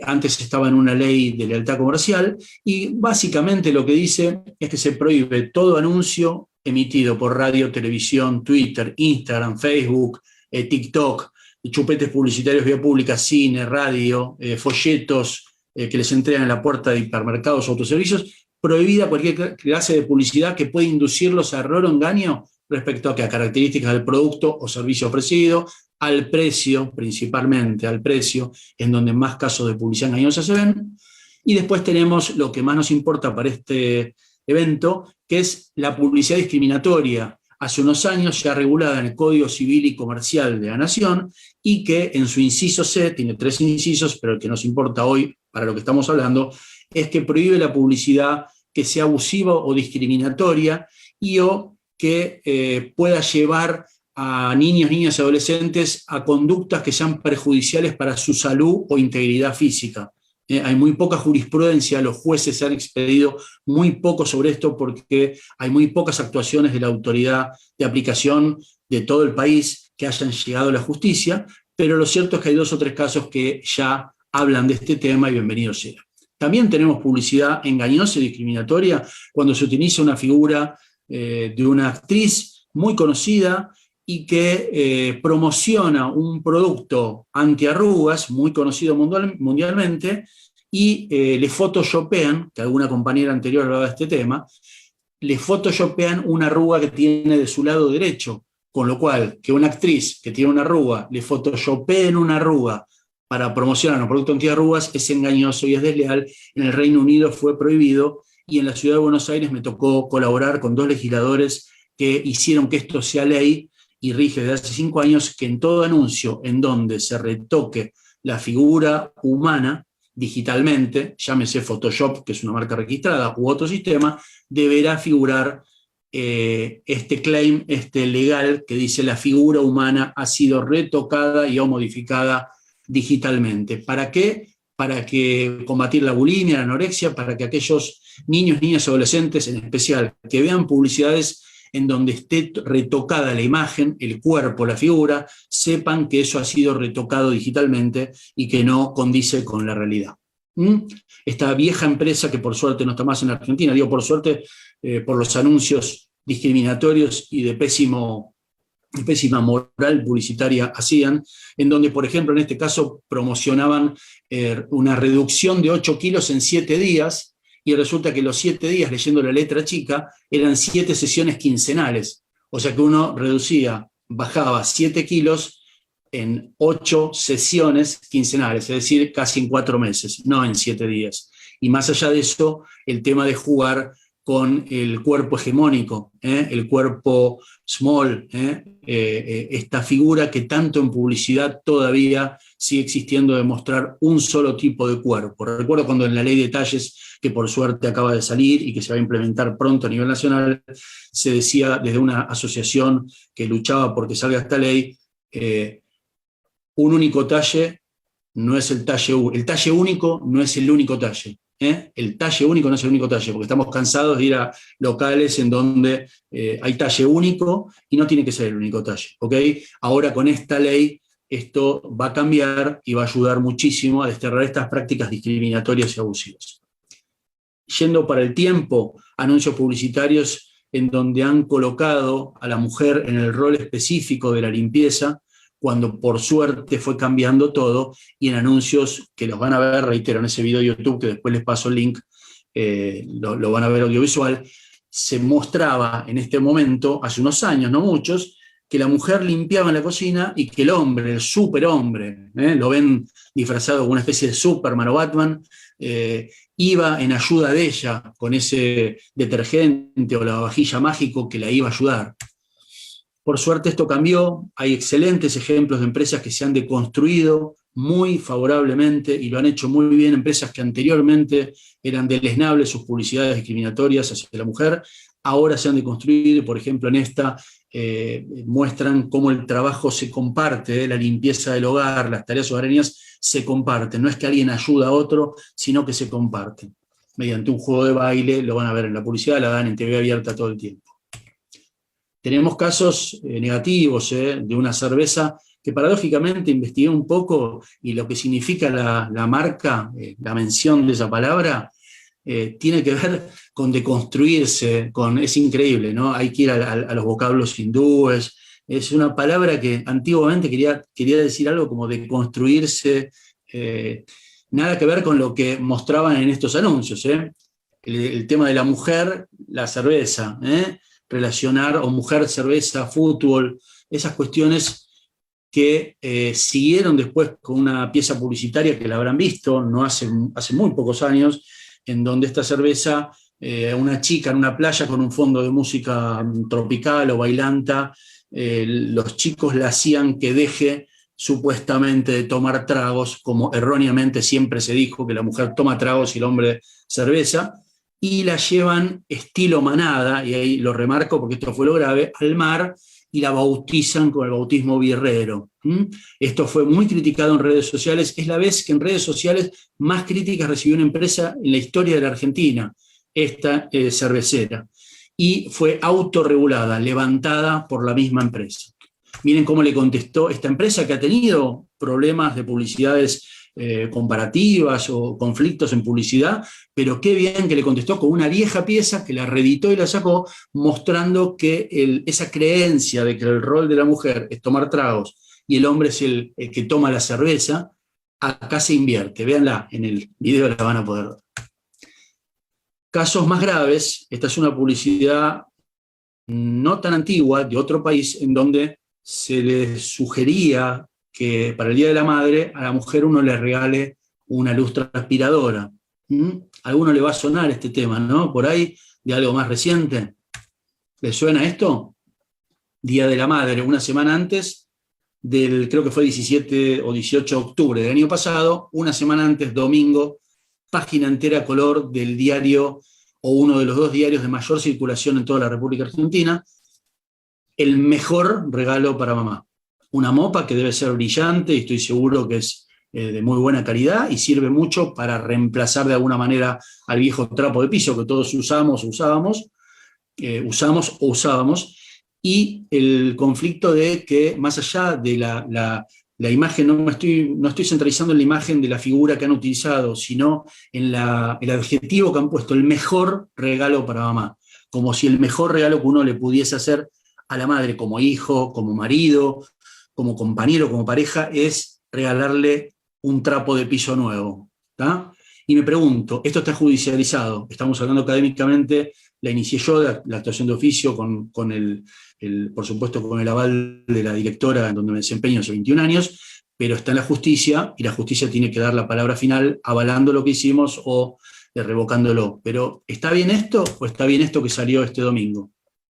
Antes estaba en una ley de lealtad comercial, y básicamente lo que dice es que se prohíbe todo anuncio emitido por radio, televisión, Twitter, Instagram, Facebook, TikTok, chupetes publicitarios vía pública, cine, radio, folletos que les entregan en la puerta de hipermercados o autoservicios. Prohibida cualquier clase de publicidad que pueda inducirlos a error o engaño respecto a características del producto o servicio ofrecido, al precio, principalmente al precio, en donde más casos de publicidad engañosa se ven. Y después tenemos lo que más nos importa para este evento, que es la publicidad discriminatoria. Hace unos años ya regulada en el Código Civil y Comercial de la Nación, y que en su inciso C, tiene 3 incisos, pero el que nos importa hoy para lo que estamos hablando, es que prohíbe la publicidad que sea abusiva o discriminatoria y o que pueda llevar a niños, niñas y adolescentes a conductas que sean perjudiciales para su salud o integridad física. Hay muy poca jurisprudencia, los jueces se han expedido muy poco sobre esto porque hay muy pocas actuaciones de la autoridad de aplicación de todo el país que hayan llegado a la justicia, pero lo cierto es que hay 2 o 3 casos que ya hablan de este tema y bienvenido sea. También tenemos publicidad engañosa y discriminatoria cuando se utiliza una figura de una actriz muy conocida y que promociona un producto antiarrugas muy conocido mundialmente y le photoshopean, que alguna compañera anterior hablaba de este tema, le photoshopean una arruga que tiene de su lado derecho, con lo cual que una actriz que tiene una arruga le photoshopeen una arruga para promocionar un producto antiarrugas es engañoso y es desleal. En el Reino Unido fue prohibido y en la Ciudad de Buenos Aires me tocó colaborar con 2 legisladores que hicieron que esto sea ley y rige desde hace 5 años, que en todo anuncio en donde se retoque la figura humana digitalmente, llámese Photoshop, que es una marca registrada, u otro sistema, deberá figurar este claim, este legal, que dice la figura humana ha sido retocada y o modificada digitalmente. ¿Para qué? Para que combatir la bulimia, la anorexia, para que aquellos niños, niñas, adolescentes en especial, que vean publicidades en donde esté retocada la imagen, el cuerpo, la figura, sepan que eso ha sido retocado digitalmente y que no condice con la realidad. Esta vieja empresa, que por suerte no está más en Argentina, digo por suerte por los anuncios discriminatorios y de pésima moral publicitaria hacían, en donde, por ejemplo, en este caso promocionaban una reducción de 8 kilos en 7 días, y resulta que los 7 días, leyendo la letra chica, eran 7 sesiones quincenales. O sea que uno bajaba 7 kilos en 8 sesiones quincenales, es decir, casi en 4 meses, no en 7 días. Y más allá de eso, el tema de jugar con el cuerpo hegemónico, el cuerpo small, esta figura que tanto en publicidad todavía sigue existiendo, de mostrar un solo tipo de cuerpo. Recuerdo cuando en la ley de talles, que por suerte acaba de salir y que se va a implementar pronto a nivel nacional, se decía desde una asociación que luchaba porque salga esta ley, un único talle no es el talle único no es el único talle. El talle único no es el único talle, porque estamos cansados de ir a locales en donde hay talle único y no tiene que ser el único talle, ¿ok? Ahora con esta ley esto va a cambiar y va a ayudar muchísimo a desterrar estas prácticas discriminatorias y abusivas. Yendo para el tiempo, anuncios publicitarios en donde han colocado a la mujer en el rol específico de la limpieza, cuando por suerte fue cambiando todo, y en anuncios que los van a ver, reitero, en ese video de YouTube, que después les paso el link, lo van a ver audiovisual, se mostraba en este momento, hace unos años, no muchos, que la mujer limpiaba en la cocina y que el hombre, el superhombre, lo ven disfrazado como una especie de Superman o Batman, iba en ayuda de ella con ese detergente o la vajilla mágico que la iba a ayudar. Por suerte esto cambió, hay excelentes ejemplos de empresas que se han deconstruido muy favorablemente y lo han hecho muy bien, empresas que anteriormente eran deleznables sus publicidades discriminatorias hacia la mujer, ahora se han deconstruido y, por ejemplo, en esta muestran cómo el trabajo se comparte, la limpieza del hogar, las tareas hogareñas se comparten, no es que alguien ayuda a otro, sino que se comparten. Mediante un juego de baile, lo van a ver en la publicidad, la dan en TV abierta todo el tiempo. Tenemos casos negativos de una cerveza que paradójicamente investigué un poco, y lo que significa la marca, la mención de esa palabra, tiene que ver con deconstruirse, es increíble, ¿no? Hay que ir a los vocablos hindúes, es una palabra que antiguamente quería decir algo como deconstruirse, nada que ver con lo que mostraban en estos anuncios, el tema de la mujer, la cerveza, relacionar, o mujer, cerveza, fútbol, esas cuestiones que siguieron después con una pieza publicitaria que la habrán visto, no hace muy pocos años, en donde esta cerveza, una chica en una playa con un fondo de música tropical o bailanta, los chicos la hacían que deje supuestamente de tomar tragos, como erróneamente siempre se dijo que la mujer toma tragos y el hombre cerveza, y la llevan estilo manada, y ahí lo remarco porque esto fue lo grave, al mar, y la bautizan con el bautismo birrero. Esto fue muy criticado en redes sociales, es la vez que en redes sociales más críticas recibió una empresa en la historia de la Argentina, esta cervecera, y fue autorregulada, levantada por la misma empresa. Miren cómo le contestó esta empresa, que ha tenido problemas de publicidades comparativas o conflictos en publicidad, pero qué bien que le contestó con una vieja pieza que la reeditó y la sacó, mostrando que esa creencia de que el rol de la mujer es tomar tragos y el hombre es el que toma la cerveza, acá se invierte. Véanla, en el video la van a poder ver. Casos más graves, esta es una publicidad no tan antigua de otro país, en donde se le sugería que para el Día de la Madre a la mujer uno le regale una lustra aspiradora. A alguno le va a sonar este tema, ¿no? Por ahí, de algo más reciente. ¿Le suena esto? Día de la Madre, una semana antes del, creo que fue 17 o 18 de octubre del año pasado, una semana antes, domingo, página entera color del diario, o uno de los 2 diarios de mayor circulación en toda la República Argentina, el mejor regalo para mamá. Una mopa que debe ser brillante y estoy seguro que es de muy buena calidad y sirve mucho para reemplazar de alguna manera al viejo trapo de piso que todos usamos o usábamos, y el conflicto de que más allá de la imagen, no estoy centralizando en la imagen de la figura que han utilizado, sino en el adjetivo que han puesto, el mejor regalo para mamá, como si el mejor regalo que uno le pudiese hacer a la madre como hijo, como marido, como compañero, como pareja, es regalarle un trapo de piso nuevo. ¿Tá? Y me pregunto, esto está judicializado, estamos hablando académicamente, la inicié yo, la actuación de oficio, por supuesto con el aval de la directora en donde me desempeño hace 21 años, pero está en la justicia y la justicia tiene que dar la palabra final avalando lo que hicimos o revocándolo. Pero ¿está bien esto o está bien esto que salió este domingo?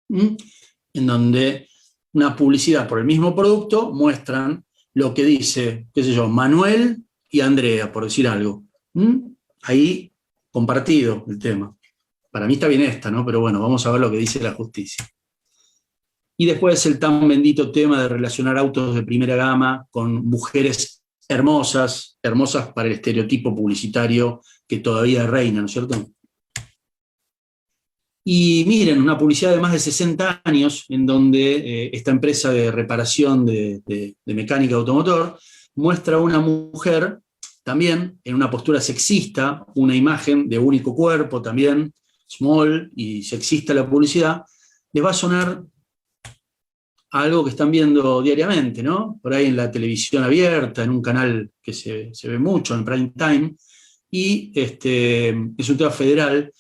En donde una publicidad por el mismo producto muestran lo que dice, qué sé yo, Manuel y Andrea, por decir algo. Ahí compartido el tema. Para mí está bien esta, ¿no? Pero bueno, vamos a ver lo que dice la justicia. Y después el tan bendito tema de relacionar autos de primera gama con mujeres hermosas, hermosas para el estereotipo publicitario que todavía reina, ¿no es cierto? Y miren, una publicidad de más de 60 años, en donde esta empresa de reparación de mecánica automotor muestra a una mujer también en una postura sexista, una imagen de único cuerpo también, small y sexista la publicidad. Les va a sonar algo que están viendo diariamente, ¿no? Por ahí en la televisión abierta, en un canal que se ve mucho, en prime time, y es un tema federal,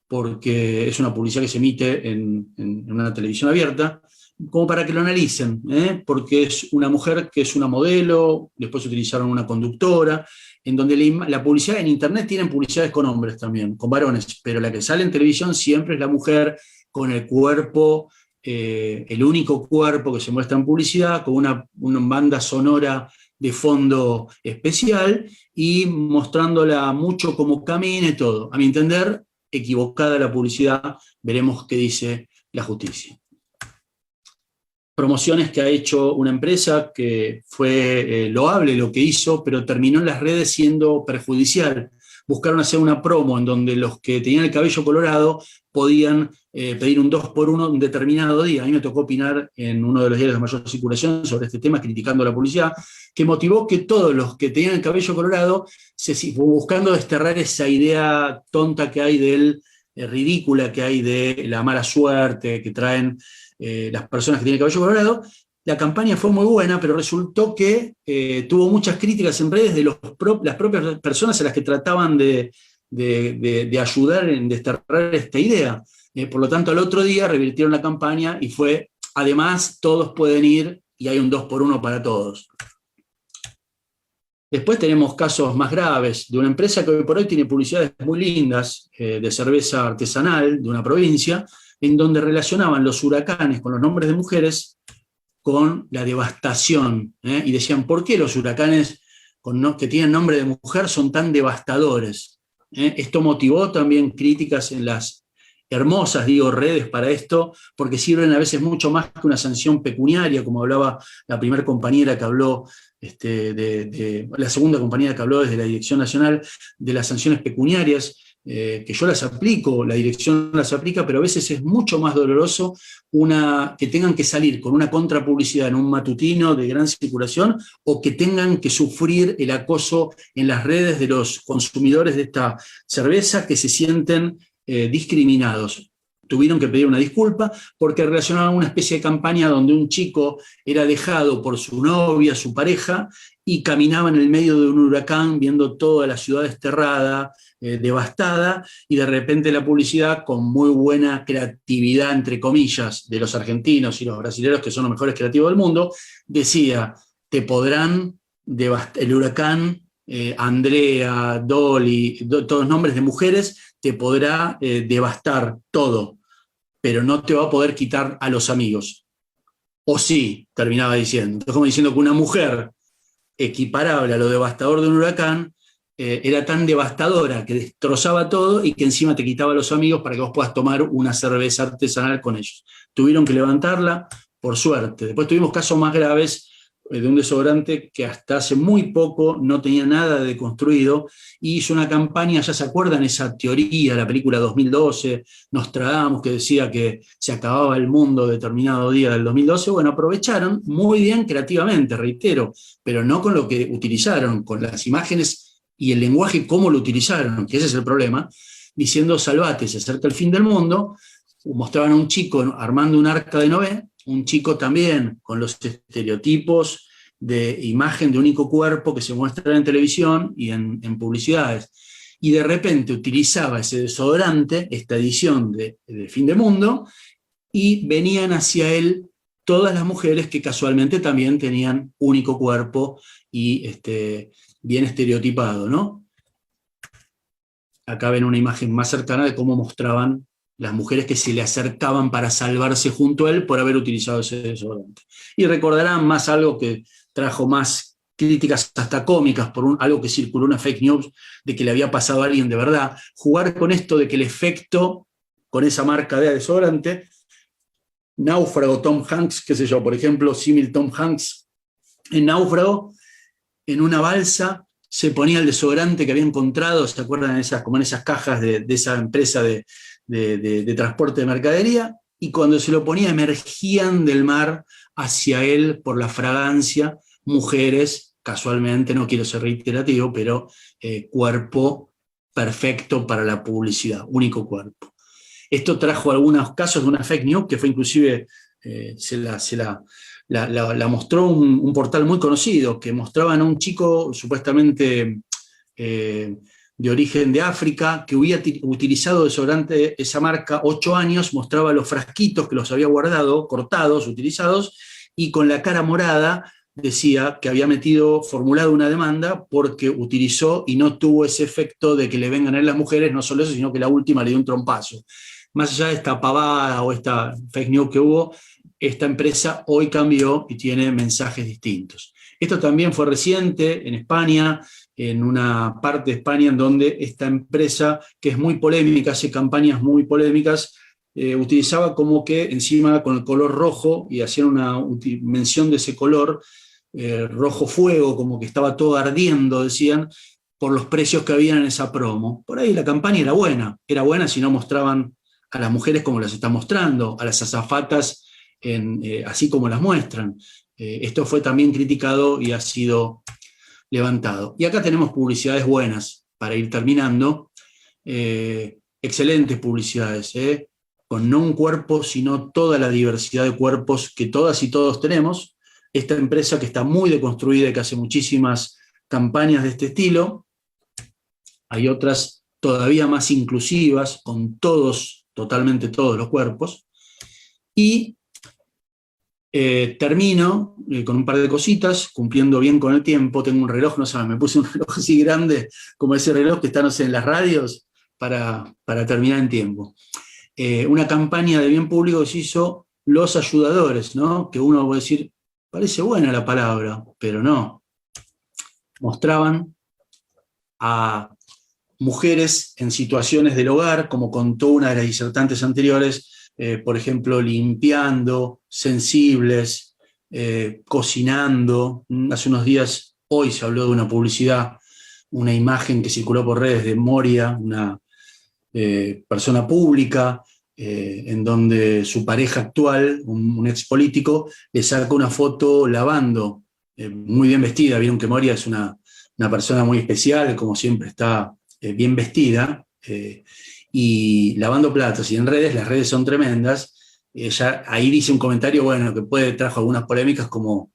porque es una publicidad que se emite en una televisión abierta, como para que lo analicen, porque es una mujer que es una modelo, después utilizaron una conductora, en donde la publicidad en internet tienen publicidades con hombres también, con varones, pero la que sale en televisión siempre es la mujer con el cuerpo, el único cuerpo que se muestra en publicidad, con una banda sonora de fondo especial y mostrándola mucho cómo camina y todo. A mi entender, equivocada la publicidad, veremos qué dice la justicia. Promociones que ha hecho una empresa que fue loable lo que hizo, pero terminó en las redes siendo perjudicial. Buscaron hacer una promo en donde los que tenían el cabello colorado podían pedir un 2x1 un determinado día. A mí me tocó opinar en uno de los diarios de mayor circulación sobre este tema, criticando la publicidad, que motivó que todos los que tenían el cabello colorado, buscando desterrar esa idea tonta que hay ridícula que hay de la mala suerte que traen las personas que tienen el cabello colorado. La campaña fue muy buena, pero resultó que tuvo muchas críticas en redes de las propias personas a las que trataban de ayudar en desterrar esta idea. Por lo tanto, al otro día revirtieron la campaña y fue, además, todos pueden ir y hay un 2x1 para todos. Después tenemos casos más graves de una empresa que hoy por hoy tiene publicidades muy lindas de cerveza artesanal de una provincia, en donde relacionaban los huracanes con los nombres de mujeres con la devastación, y decían, ¿por qué los huracanes que tienen nombre de mujer son tan devastadores? Esto motivó también críticas en las hermosas, redes para esto, porque sirven a veces mucho más que una sanción pecuniaria, como hablaba la primera compañera que habló, la segunda compañera que habló desde la Dirección Nacional, de las sanciones pecuniarias, que yo las aplico, la dirección las aplica, pero a veces es mucho más doloroso que tengan que salir con una contrapublicidad en un matutino de gran circulación o que tengan que sufrir el acoso en las redes de los consumidores de esta cerveza que se sienten discriminados. Tuvieron que pedir una disculpa porque relacionaban una especie de campaña donde un chico era dejado por su novia, su pareja, y caminaba en el medio de un huracán viendo toda la ciudad desterrada, devastada, y de repente la publicidad, con muy buena creatividad, entre comillas, de los argentinos y los brasileños, que son los mejores creativos del mundo, decía, el huracán Andrea, Dolly, todos nombres de mujeres, te podrá devastar todo, pero no te va a poder quitar a los amigos. O sí, terminaba diciendo. Entonces, como diciendo que una mujer equiparable a lo devastador de un huracán, era tan devastadora que destrozaba todo y que encima te quitaba a los amigos para que vos puedas tomar una cerveza artesanal con ellos. Tuvieron que levantarla, por suerte. Después tuvimos casos más graves de un desodorante que hasta hace muy poco no tenía nada de construido y hizo una campaña, ya se acuerdan esa teoría, la película 2012, Nostradamus, que decía que se acababa el mundo determinado día del 2012. Bueno, aprovecharon muy bien creativamente, reitero, pero no con lo que utilizaron, con las imágenes y el lenguaje, cómo lo utilizaron, que ese es el problema, diciendo salvate, se acerca el fin del mundo. Mostraban a un chico armando un arca de Noé, un chico también con los estereotipos de imagen de único cuerpo que se muestran en televisión y en publicidades. Y de repente utilizaba ese desodorante, esta edición de Fin del Mundo, y venían hacia él todas las mujeres que casualmente también tenían único cuerpo y bien estereotipado, ¿no? Acá ven una imagen más cercana de cómo mostraban las mujeres que se le acercaban para salvarse junto a él por haber utilizado ese desodorante. Y recordarán más algo que trajo más críticas hasta cómicas por algo que circuló, una fake news de que le había pasado a alguien de verdad. Jugar con esto de que el efecto con esa marca de desodorante, Náufrago, Tom Hanks, qué sé yo, por ejemplo, símil Tom Hanks en Náufrago, en una balsa se ponía el desodorante que había encontrado, ¿se acuerdan? Como en esas cajas de esa empresa de transporte de mercadería, y cuando se lo ponía emergían del mar hacia él por la fragancia mujeres, casualmente, no quiero ser reiterativo, pero cuerpo perfecto para la publicidad, único cuerpo. Esto trajo algunos casos de una fake news que fue inclusive, la mostró un portal muy conocido, que mostraban a un chico supuestamente de origen de África, que había utilizado desodorante esa marca 8 años, mostraba los frasquitos que los había guardado, cortados, utilizados, y con la cara morada decía que había formulado una demanda porque utilizó y no tuvo ese efecto de que le vengan a él las mujeres, no solo eso, sino que la última le dio un trompazo. Más allá de esta pavada o esta fake news que hubo, esta empresa hoy cambió y tiene mensajes distintos. Esto también fue reciente en España, en una parte de España en donde esta empresa, que es muy polémica, hace campañas muy polémicas, utilizaba como que encima con el color rojo, y hacían una mención de ese color, rojo fuego, como que estaba todo ardiendo, decían, por los precios que habían en esa promo. Por ahí la campaña era buena si no mostraban a las mujeres como las están mostrando, a las azafatas así como las muestran. Esto fue también criticado y ha sido levantado. Y acá tenemos publicidades buenas, para ir terminando, excelentes publicidades, con no un cuerpo, sino toda la diversidad de cuerpos que todas y todos tenemos. Esta empresa que está muy deconstruida y que hace muchísimas campañas de este estilo. Hay otras todavía más inclusivas, con totalmente todos los cuerpos. Y termino con un par de cositas, cumpliendo bien con el tiempo. Tengo un reloj, no saben, me puse un reloj así grande, como ese reloj que está, no sé, en las radios, para terminar en tiempo. Una campaña de bien público que se hizo Los Ayudadores, ¿no? Que uno puede decir, parece buena la palabra, pero no. Mostraban a mujeres en situaciones del hogar, como contó una de las disertantes anteriores, por ejemplo, limpiando, sensibles, cocinando. Hace unos días, hoy se habló de una publicidad, una imagen que circuló por redes de Moria, una persona pública, en donde su pareja actual, un ex político, le saca una foto lavando, muy bien vestida. Vieron que Moria es una persona muy especial, como siempre está bien vestida, y lavando platos. Y en redes, las redes son tremendas. Ella ahí dice un comentario, bueno, que trajo algunas polémicas, como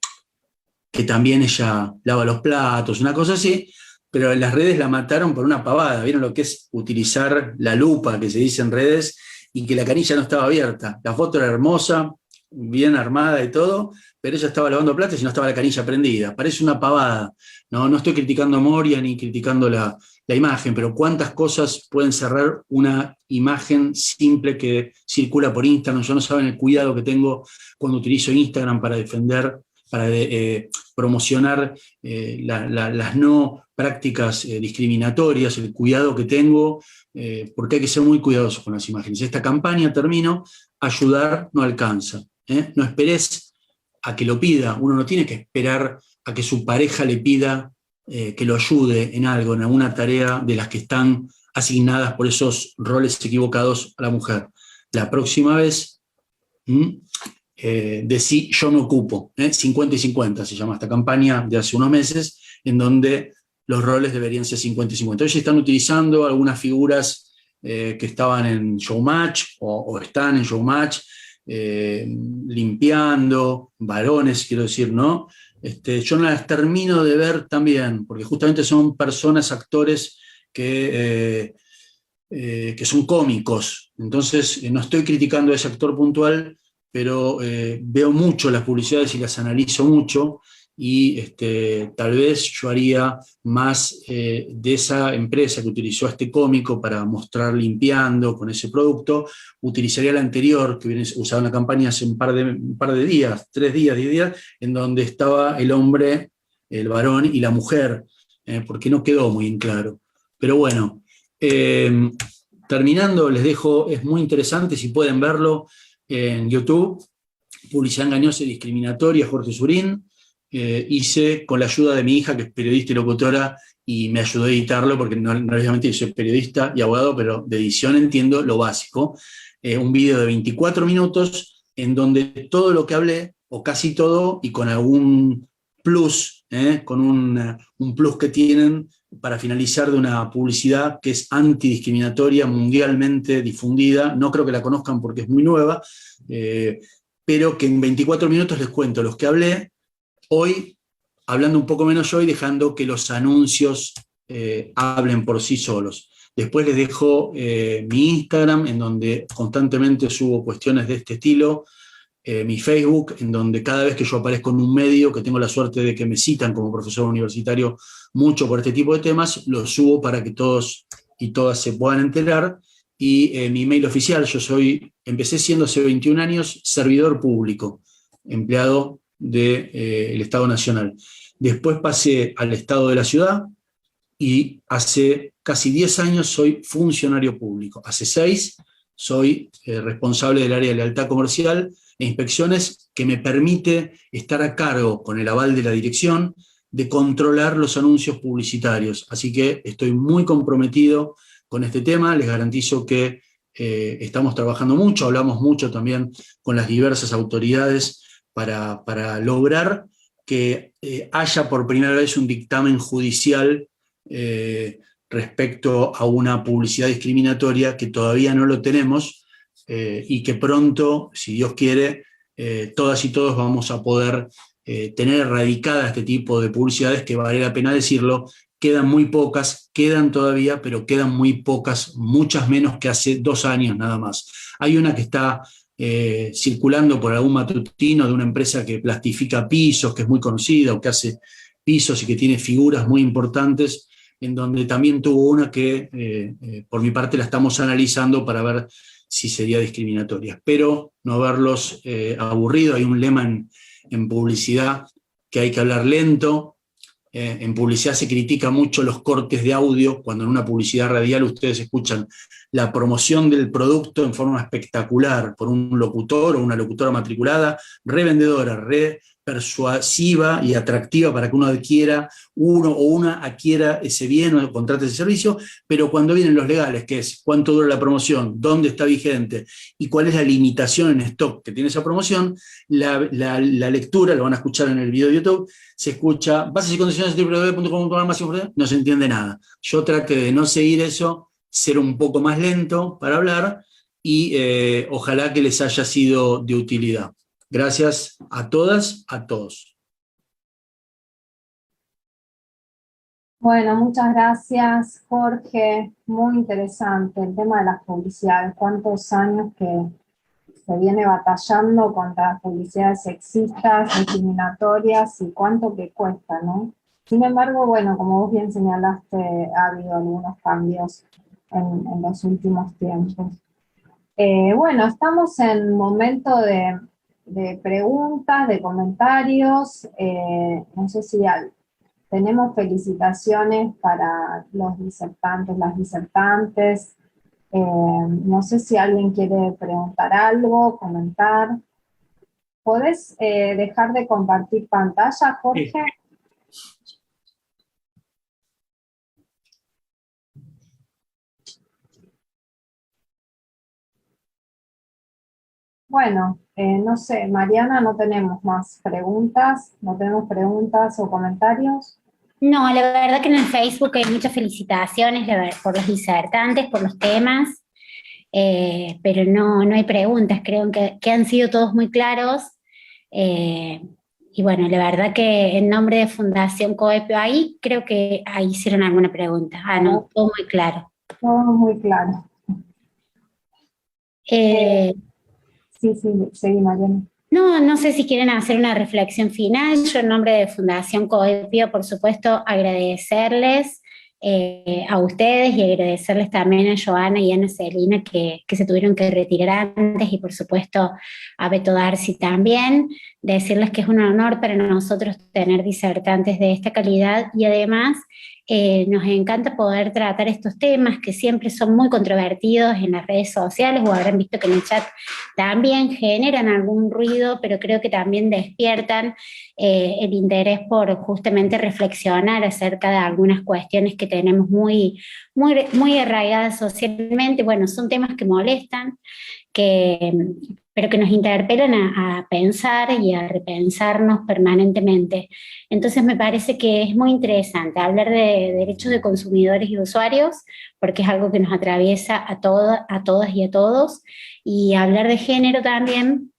que también ella lava los platos, una cosa así, pero en las redes la mataron por una pavada. ¿Vieron lo que es utilizar la lupa, que se dice en redes, y que la canilla no estaba abierta? La foto era hermosa, bien armada y todo, pero ella estaba lavando platos y no estaba la canilla prendida. Parece una pavada. No estoy criticando a Moria ni criticando la imagen, pero cuántas cosas pueden cerrar una imagen simple que circula por Instagram. Yo no saben el cuidado que tengo cuando utilizo Instagram para defender, para promocionar las no prácticas discriminatorias, el cuidado que tengo, porque hay que ser muy cuidadosos con las imágenes. Esta campaña, termino, ayudar no alcanza. No esperes a que lo pida, uno no tiene que esperar a que su pareja le pida que lo ayude en algo, en alguna tarea de las que están asignadas por esos roles equivocados a la mujer. La próxima vez, decí yo me ocupo, 50 y 50 se llama esta campaña de hace unos meses, en donde los roles deberían ser 50 y 50. Hoy se están utilizando algunas figuras que estaban en Showmatch o están en Showmatch, limpiando, varones, quiero decir, ¿no? Yo no las termino de ver también, porque justamente son personas, actores que son cómicos. Entonces, no estoy criticando a ese actor puntual, pero veo mucho las publicidades y las analizo mucho, y tal vez yo haría más de esa empresa que utilizó a este cómico para mostrar limpiando con ese producto, utilizaría la anterior, que viene usada en la campaña hace un par de días, 3 días, 10 días, en donde estaba el hombre, el varón y la mujer, porque no quedó muy en claro. Pero bueno, terminando, les dejo, es muy interesante, si pueden verlo en YouTube, Publicidad Engañosa y Discriminatoria, Jorge Surín. Hice con la ayuda de mi hija, que es periodista y locutora, y me ayudó a editarlo, porque no obviamente soy periodista y abogado, pero de edición entiendo lo básico. Un video de 24 minutos en donde todo lo que hablé, o casi todo, y con algún plus, con un plus que tienen para finalizar, de una publicidad que es antidiscriminatoria, mundialmente difundida. No creo que la conozcan porque es muy nueva, pero que en 24 minutos les cuento los que hablé. Hoy, hablando un poco menos yo y dejando que los anuncios hablen por sí solos. Después les dejo mi Instagram, en donde constantemente subo cuestiones de este estilo, mi Facebook, en donde cada vez que yo aparezco en un medio, que tengo la suerte de que me citan como profesor universitario mucho por este tipo de temas, lo subo para que todos y todas se puedan enterar. Y mi email oficial, empecé siendo hace 21 años servidor público, empleado del Estado Nacional. Después pasé al Estado de la Ciudad y hace casi 10 años soy funcionario público. Hace 6 soy responsable del área de lealtad comercial e inspecciones, que me permite estar a cargo, con el aval de la dirección, de controlar los anuncios publicitarios. Así que estoy muy comprometido con este tema. Les garantizo que estamos trabajando mucho, hablamos mucho también con las diversas autoridades para lograr que haya por primera vez un dictamen judicial respecto a una publicidad discriminatoria, que todavía no lo tenemos, y que pronto, si Dios quiere, todas y todos vamos a poder tener erradicada este tipo de publicidades, que vale la pena decirlo, quedan muy pocas, quedan todavía, pero quedan muy pocas, muchas menos que hace 2 años nada más. Hay una que está circulando por algún matutino de una empresa que plastifica pisos, que es muy conocida, o que hace pisos y que tiene figuras muy importantes, en donde también tuvo una que por mi parte la estamos analizando para ver si sería discriminatoria. Espero no haberlos aburrido. Hay un lema en publicidad, que hay que hablar lento. En publicidad se critica mucho los cortes de audio, cuando en una publicidad radial ustedes escuchan la promoción del producto en forma espectacular por un locutor o una locutora matriculada, revendedora, persuasiva y atractiva para que uno adquiera, uno o una adquiera ese bien o contrate ese servicio. Pero cuando vienen los legales, que es cuánto dura la promoción, dónde está vigente y cuál es la limitación en stock que tiene esa promoción, la lectura, lo van a escuchar en el video de YouTube, se escucha bases y condiciones www.com.ar, no se entiende nada. Yo traté de no seguir eso, ser un poco más lento para hablar, y ojalá que les haya sido de utilidad. Gracias a todas, a todos. Bueno, muchas gracias, Jorge. Muy interesante el tema de las publicidades. Cuántos años que se viene batallando contra publicidades sexistas, discriminatorias y cuánto que cuesta, ¿no? Sin embargo, bueno, como vos bien señalaste, ha habido algunos cambios en los últimos tiempos. Bueno, estamos en momento de preguntas, de comentarios. No sé si tenemos felicitaciones para los disertantes, las disertantes. No sé si alguien quiere preguntar algo, comentar. ¿Podés dejar de compartir pantalla, Jorge? Sí. Bueno, no sé, Mariana, no tenemos más preguntas, no tenemos preguntas o comentarios. No, la verdad que en el Facebook hay muchas felicitaciones por los disertantes, por los temas, pero no hay preguntas, creo que han sido todos muy claros. Y bueno, la verdad que en nombre de Fundación Coepio, ahí creo que ahí hicieron alguna pregunta. Ah, no, todo muy claro. Todo muy claro. Sí, seguí, Mariana. No sé si quieren hacer una reflexión final. Yo en nombre de Fundación Coepio, por supuesto, agradecerles a ustedes y agradecerles también a Joana y a Ana Celina que se tuvieron que retirar antes y por supuesto a Beto Darcy también. Decirles que es un honor para nosotros tener disertantes de esta calidad y además nos encanta poder tratar estos temas que siempre son muy controvertidos en las redes sociales, o habrán visto que en el chat también generan algún ruido, pero creo que también despiertan el interés por justamente reflexionar acerca de algunas cuestiones que tenemos muy arraigadas socialmente. Bueno, son temas que molestan, pero que nos interpelan a pensar y a repensarnos permanentemente. Entonces me parece que es muy interesante hablar de derechos de consumidores y usuarios, porque es algo que nos atraviesa a todas y a todos, y hablar de género también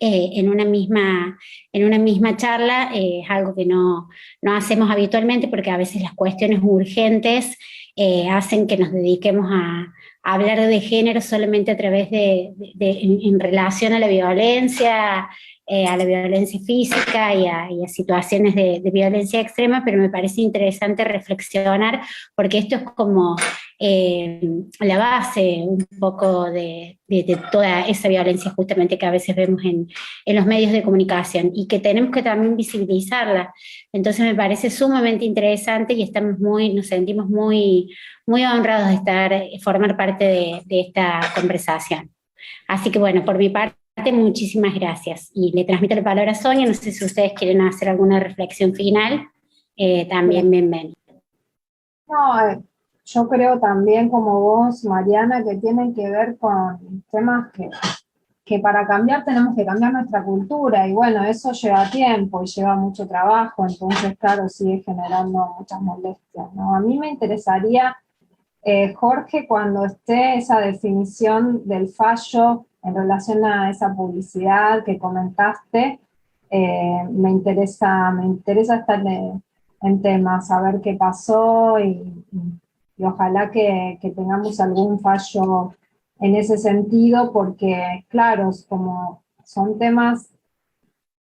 en una misma charla es algo que no hacemos habitualmente, porque a veces las cuestiones urgentes hacen que nos dediquemos a hablar de género solamente a través en relación a la violencia física y a situaciones de violencia extrema, pero me parece interesante reflexionar, porque esto es como la base un poco de toda esa violencia justamente que a veces vemos en los medios de comunicación y que tenemos que también visibilizarla. Entonces me parece sumamente interesante y nos sentimos muy honrados de formar parte de esta conversación. Así que bueno, por mi parte, muchísimas gracias. Y le transmito la palabra a Sonia, no sé si ustedes quieren hacer alguna reflexión final, también bienvenido. No, yo creo también como vos, Mariana, que tienen que ver con temas que para cambiar tenemos que cambiar nuestra cultura, y bueno, eso lleva tiempo y lleva mucho trabajo, entonces claro, sigue generando muchas molestias, ¿no? A mí me interesaría, Jorge, cuando esté esa definición del fallo en relación a esa publicidad que comentaste, me interesa estar en temas, saber qué pasó y ojalá que tengamos algún fallo en ese sentido, porque claro, como son temas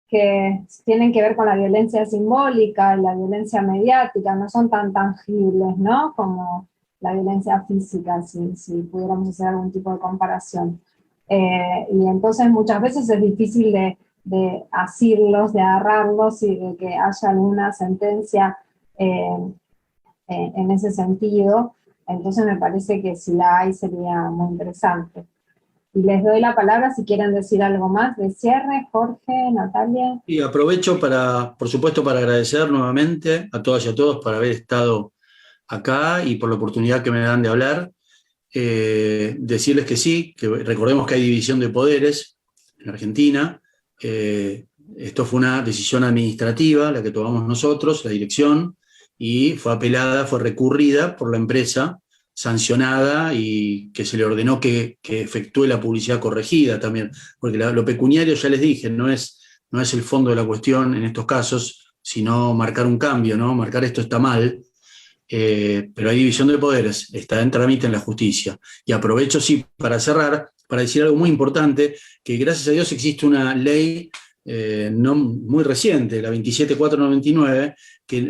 que tienen que ver con la violencia simbólica, la violencia mediática, no son tan tangibles, ¿no? Como la violencia física, si pudiéramos hacer algún tipo de comparación. Y entonces muchas veces es difícil de asirlos, de agarrarlos y de que haya alguna sentencia en ese sentido. Entonces me parece que si la hay sería muy interesante. Y les doy la palabra si quieren decir algo más de cierre, Jorge, Natalia. Y aprovecho por supuesto, para agradecer nuevamente a todas y a todos por haber estado acá y por la oportunidad que me dan de hablar. Decirles que sí, que recordemos que hay división de poderes en Argentina. Esto fue una decisión administrativa, la que tomamos nosotros, la dirección, y fue apelada, fue recurrida por la empresa, sancionada, y que se le ordenó que efectúe la publicidad corregida también, porque lo pecuniario, ya les dije, no es el fondo de la cuestión en estos casos, sino marcar un cambio, ¿no? Marcar esto está mal. Pero hay división de poderes, está en trámite en la justicia. Y aprovecho, sí, para cerrar, para decir algo muy importante, que gracias a Dios existe una ley no muy reciente, la 27499,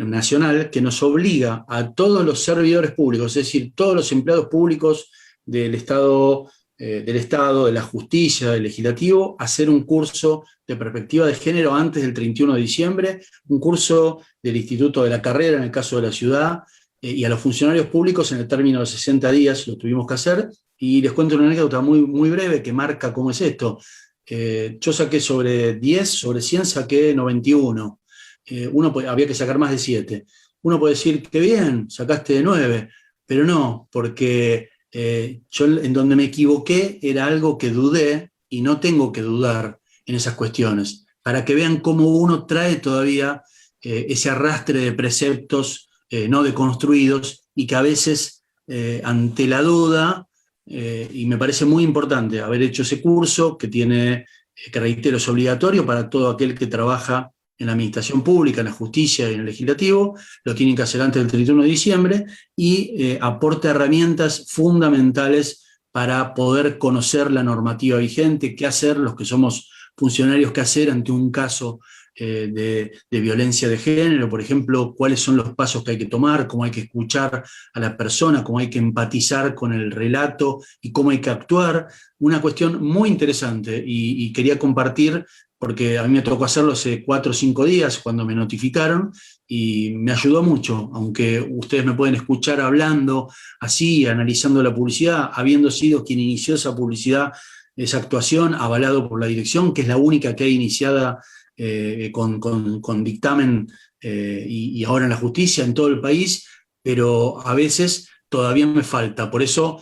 nacional, que nos obliga a todos los servidores públicos, es decir, todos los empleados públicos del Estado, de la justicia, del legislativo, a hacer un curso de perspectiva de género antes del 31 de diciembre, un curso del Instituto de la Carrera, en el caso de la ciudad, y a los funcionarios públicos en el término de 60 días lo tuvimos que hacer. Y les cuento una anécdota muy, muy breve que marca cómo es esto. Yo saqué sobre 10, sobre 100 saqué 91. Había que sacar más de 7. Uno puede decir, qué bien, sacaste de 9, pero no, porque yo en donde me equivoqué era algo que dudé y no tengo que dudar en esas cuestiones, para que vean cómo uno trae todavía ese arrastre de preceptos no deconstruidos y que a veces ante la duda, y me parece muy importante haber hecho ese curso que reitero, es obligatorio para todo aquel que trabaja en la administración pública, en la justicia y en el legislativo, lo tienen que hacer antes del 31 de diciembre y aporta herramientas fundamentales para poder conocer la normativa vigente, qué hacer los que somos funcionarios, qué hacer ante un caso de violencia de género, por ejemplo, cuáles son los pasos que hay que tomar, cómo hay que escuchar a la persona, cómo hay que empatizar con el relato y cómo hay que actuar. Una cuestión muy interesante y quería compartir, porque a mí me tocó hacerlo hace 4 o 5 días cuando me notificaron y me ayudó mucho, aunque ustedes me pueden escuchar hablando así, analizando la publicidad, habiendo sido quien inició esa publicidad, esa actuación, avalado por la dirección, que es la única que hay iniciada con dictamen y ahora en la justicia en todo el país, pero a veces todavía me falta. Por eso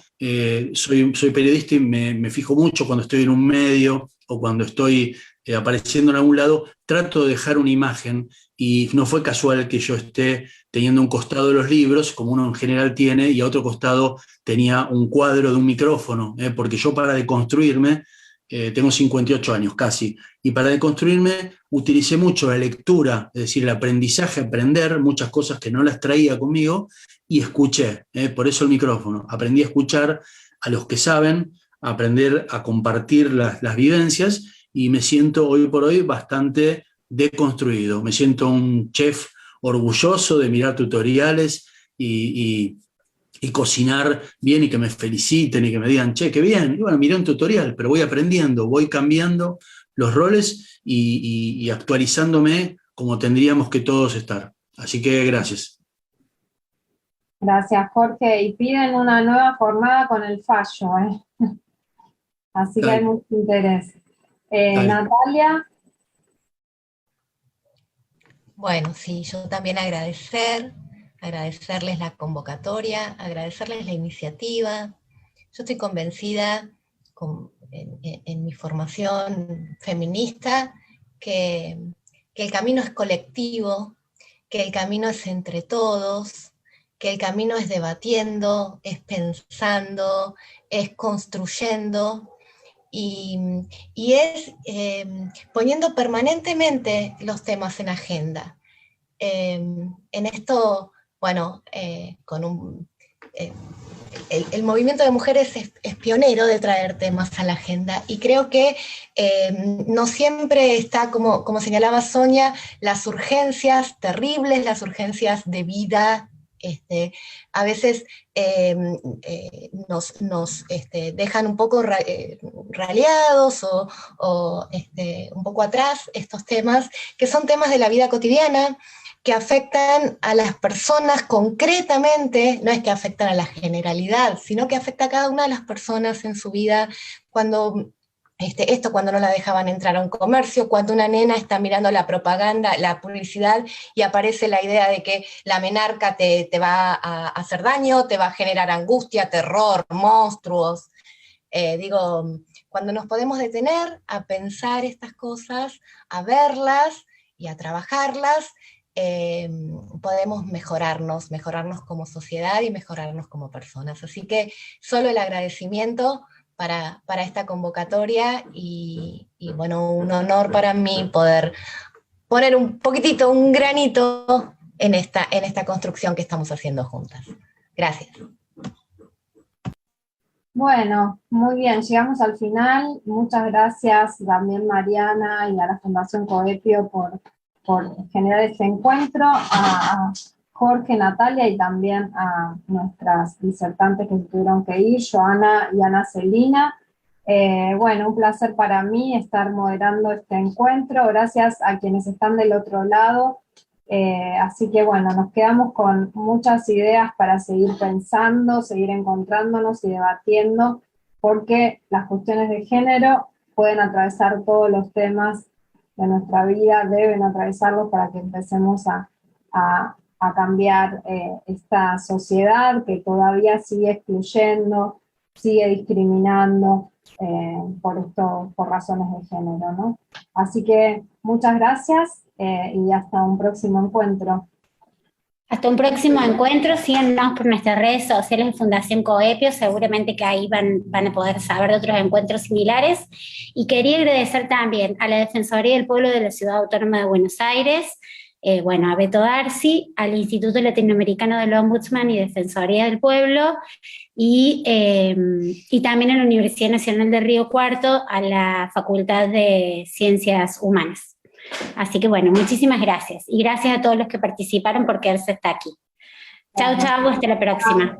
soy periodista y me fijo mucho cuando estoy en un medio o cuando estoy apareciendo en algún lado, trato de dejar una imagen y no fue casual que yo esté teniendo un costado de los libros, como uno en general tiene, y a otro costado tenía un cuadro de un micrófono, porque yo para deconstruirme, tengo 58 años casi, y para deconstruirme utilicé mucho la lectura, es decir, el aprendizaje, aprender muchas cosas que no las traía conmigo, y escuché, por eso el micrófono. Aprendí a escuchar a los que saben, a aprender a compartir las vivencias, y me siento hoy por hoy bastante deconstruido. Me siento un chef orgulloso de mirar tutoriales y cocinar bien y que me feliciten y que me digan, che, qué bien. Y bueno, miré un tutorial, pero voy aprendiendo, voy cambiando los roles y actualizándome como tendríamos que todos estar. Así que gracias. Gracias, Jorge. Y piden una nueva jornada con el fallo, ¿eh? Así que hay mucho interés. Natalia. Bueno, sí, yo también agradecerles la convocatoria, agradecerles la iniciativa. Yo estoy convencida en mi formación feminista que el camino es colectivo, que el camino es entre todos, que el camino es debatiendo, es pensando, es construyendo, y es poniendo permanentemente los temas en agenda. En esto, bueno, el movimiento de mujeres es pionero de traer temas a la agenda, y creo que no siempre está, como señalaba Sonia, las urgencias terribles, las urgencias de vida, a veces nos dejan un poco raleados o un poco atrás estos temas, que son temas de la vida cotidiana, que afectan a las personas concretamente, no es que afectan a la generalidad, sino que afecta a cada una de las personas en su vida, cuando no la dejaban entrar a un comercio, cuando una nena está mirando la propaganda, la publicidad, y aparece la idea de que la menarca te va a hacer daño, te va a generar angustia, terror, monstruos. Cuando nos podemos detener a pensar estas cosas, a verlas y a trabajarlas, podemos mejorarnos como sociedad y mejorarnos como personas. Así que solo el agradecimiento para esta convocatoria y bueno, un honor para mí poder poner un poquitito, un granito en esta construcción que estamos haciendo juntas. Gracias. Bueno, muy bien, llegamos al final. Muchas gracias también Mariana y a la Fundación Coepio por generar este encuentro, a Jorge, Natalia y también a nuestras disertantes que tuvieron que ir, Joana y Ana Celina. Bueno, un placer para mí estar moderando este encuentro. Gracias a quienes están del otro lado. Así que bueno, nos quedamos con muchas ideas para seguir pensando, seguir encontrándonos y debatiendo, porque las cuestiones de género pueden atravesar todos los temas de nuestra vida, deben atravesarlos para que empecemos a cambiar esta sociedad que todavía sigue excluyendo, sigue discriminando por razones de género, ¿no? Así que muchas gracias. Y hasta un próximo encuentro. Hasta un próximo encuentro, síganos por nuestras redes sociales de Fundación Coepio, seguramente que ahí van a poder saber de otros encuentros similares. Y quería agradecer también a la Defensoría del Pueblo de la Ciudad Autónoma de Buenos Aires, a Beto Darcy, al Instituto Latinoamericano del Ombudsman y Defensoría del Pueblo, y también a la Universidad Nacional de Río Cuarto, a la Facultad de Ciencias Humanas. Así que bueno, muchísimas gracias. Y gracias a todos los que participaron por quedarse hasta aquí. Chao, chao, hasta la próxima.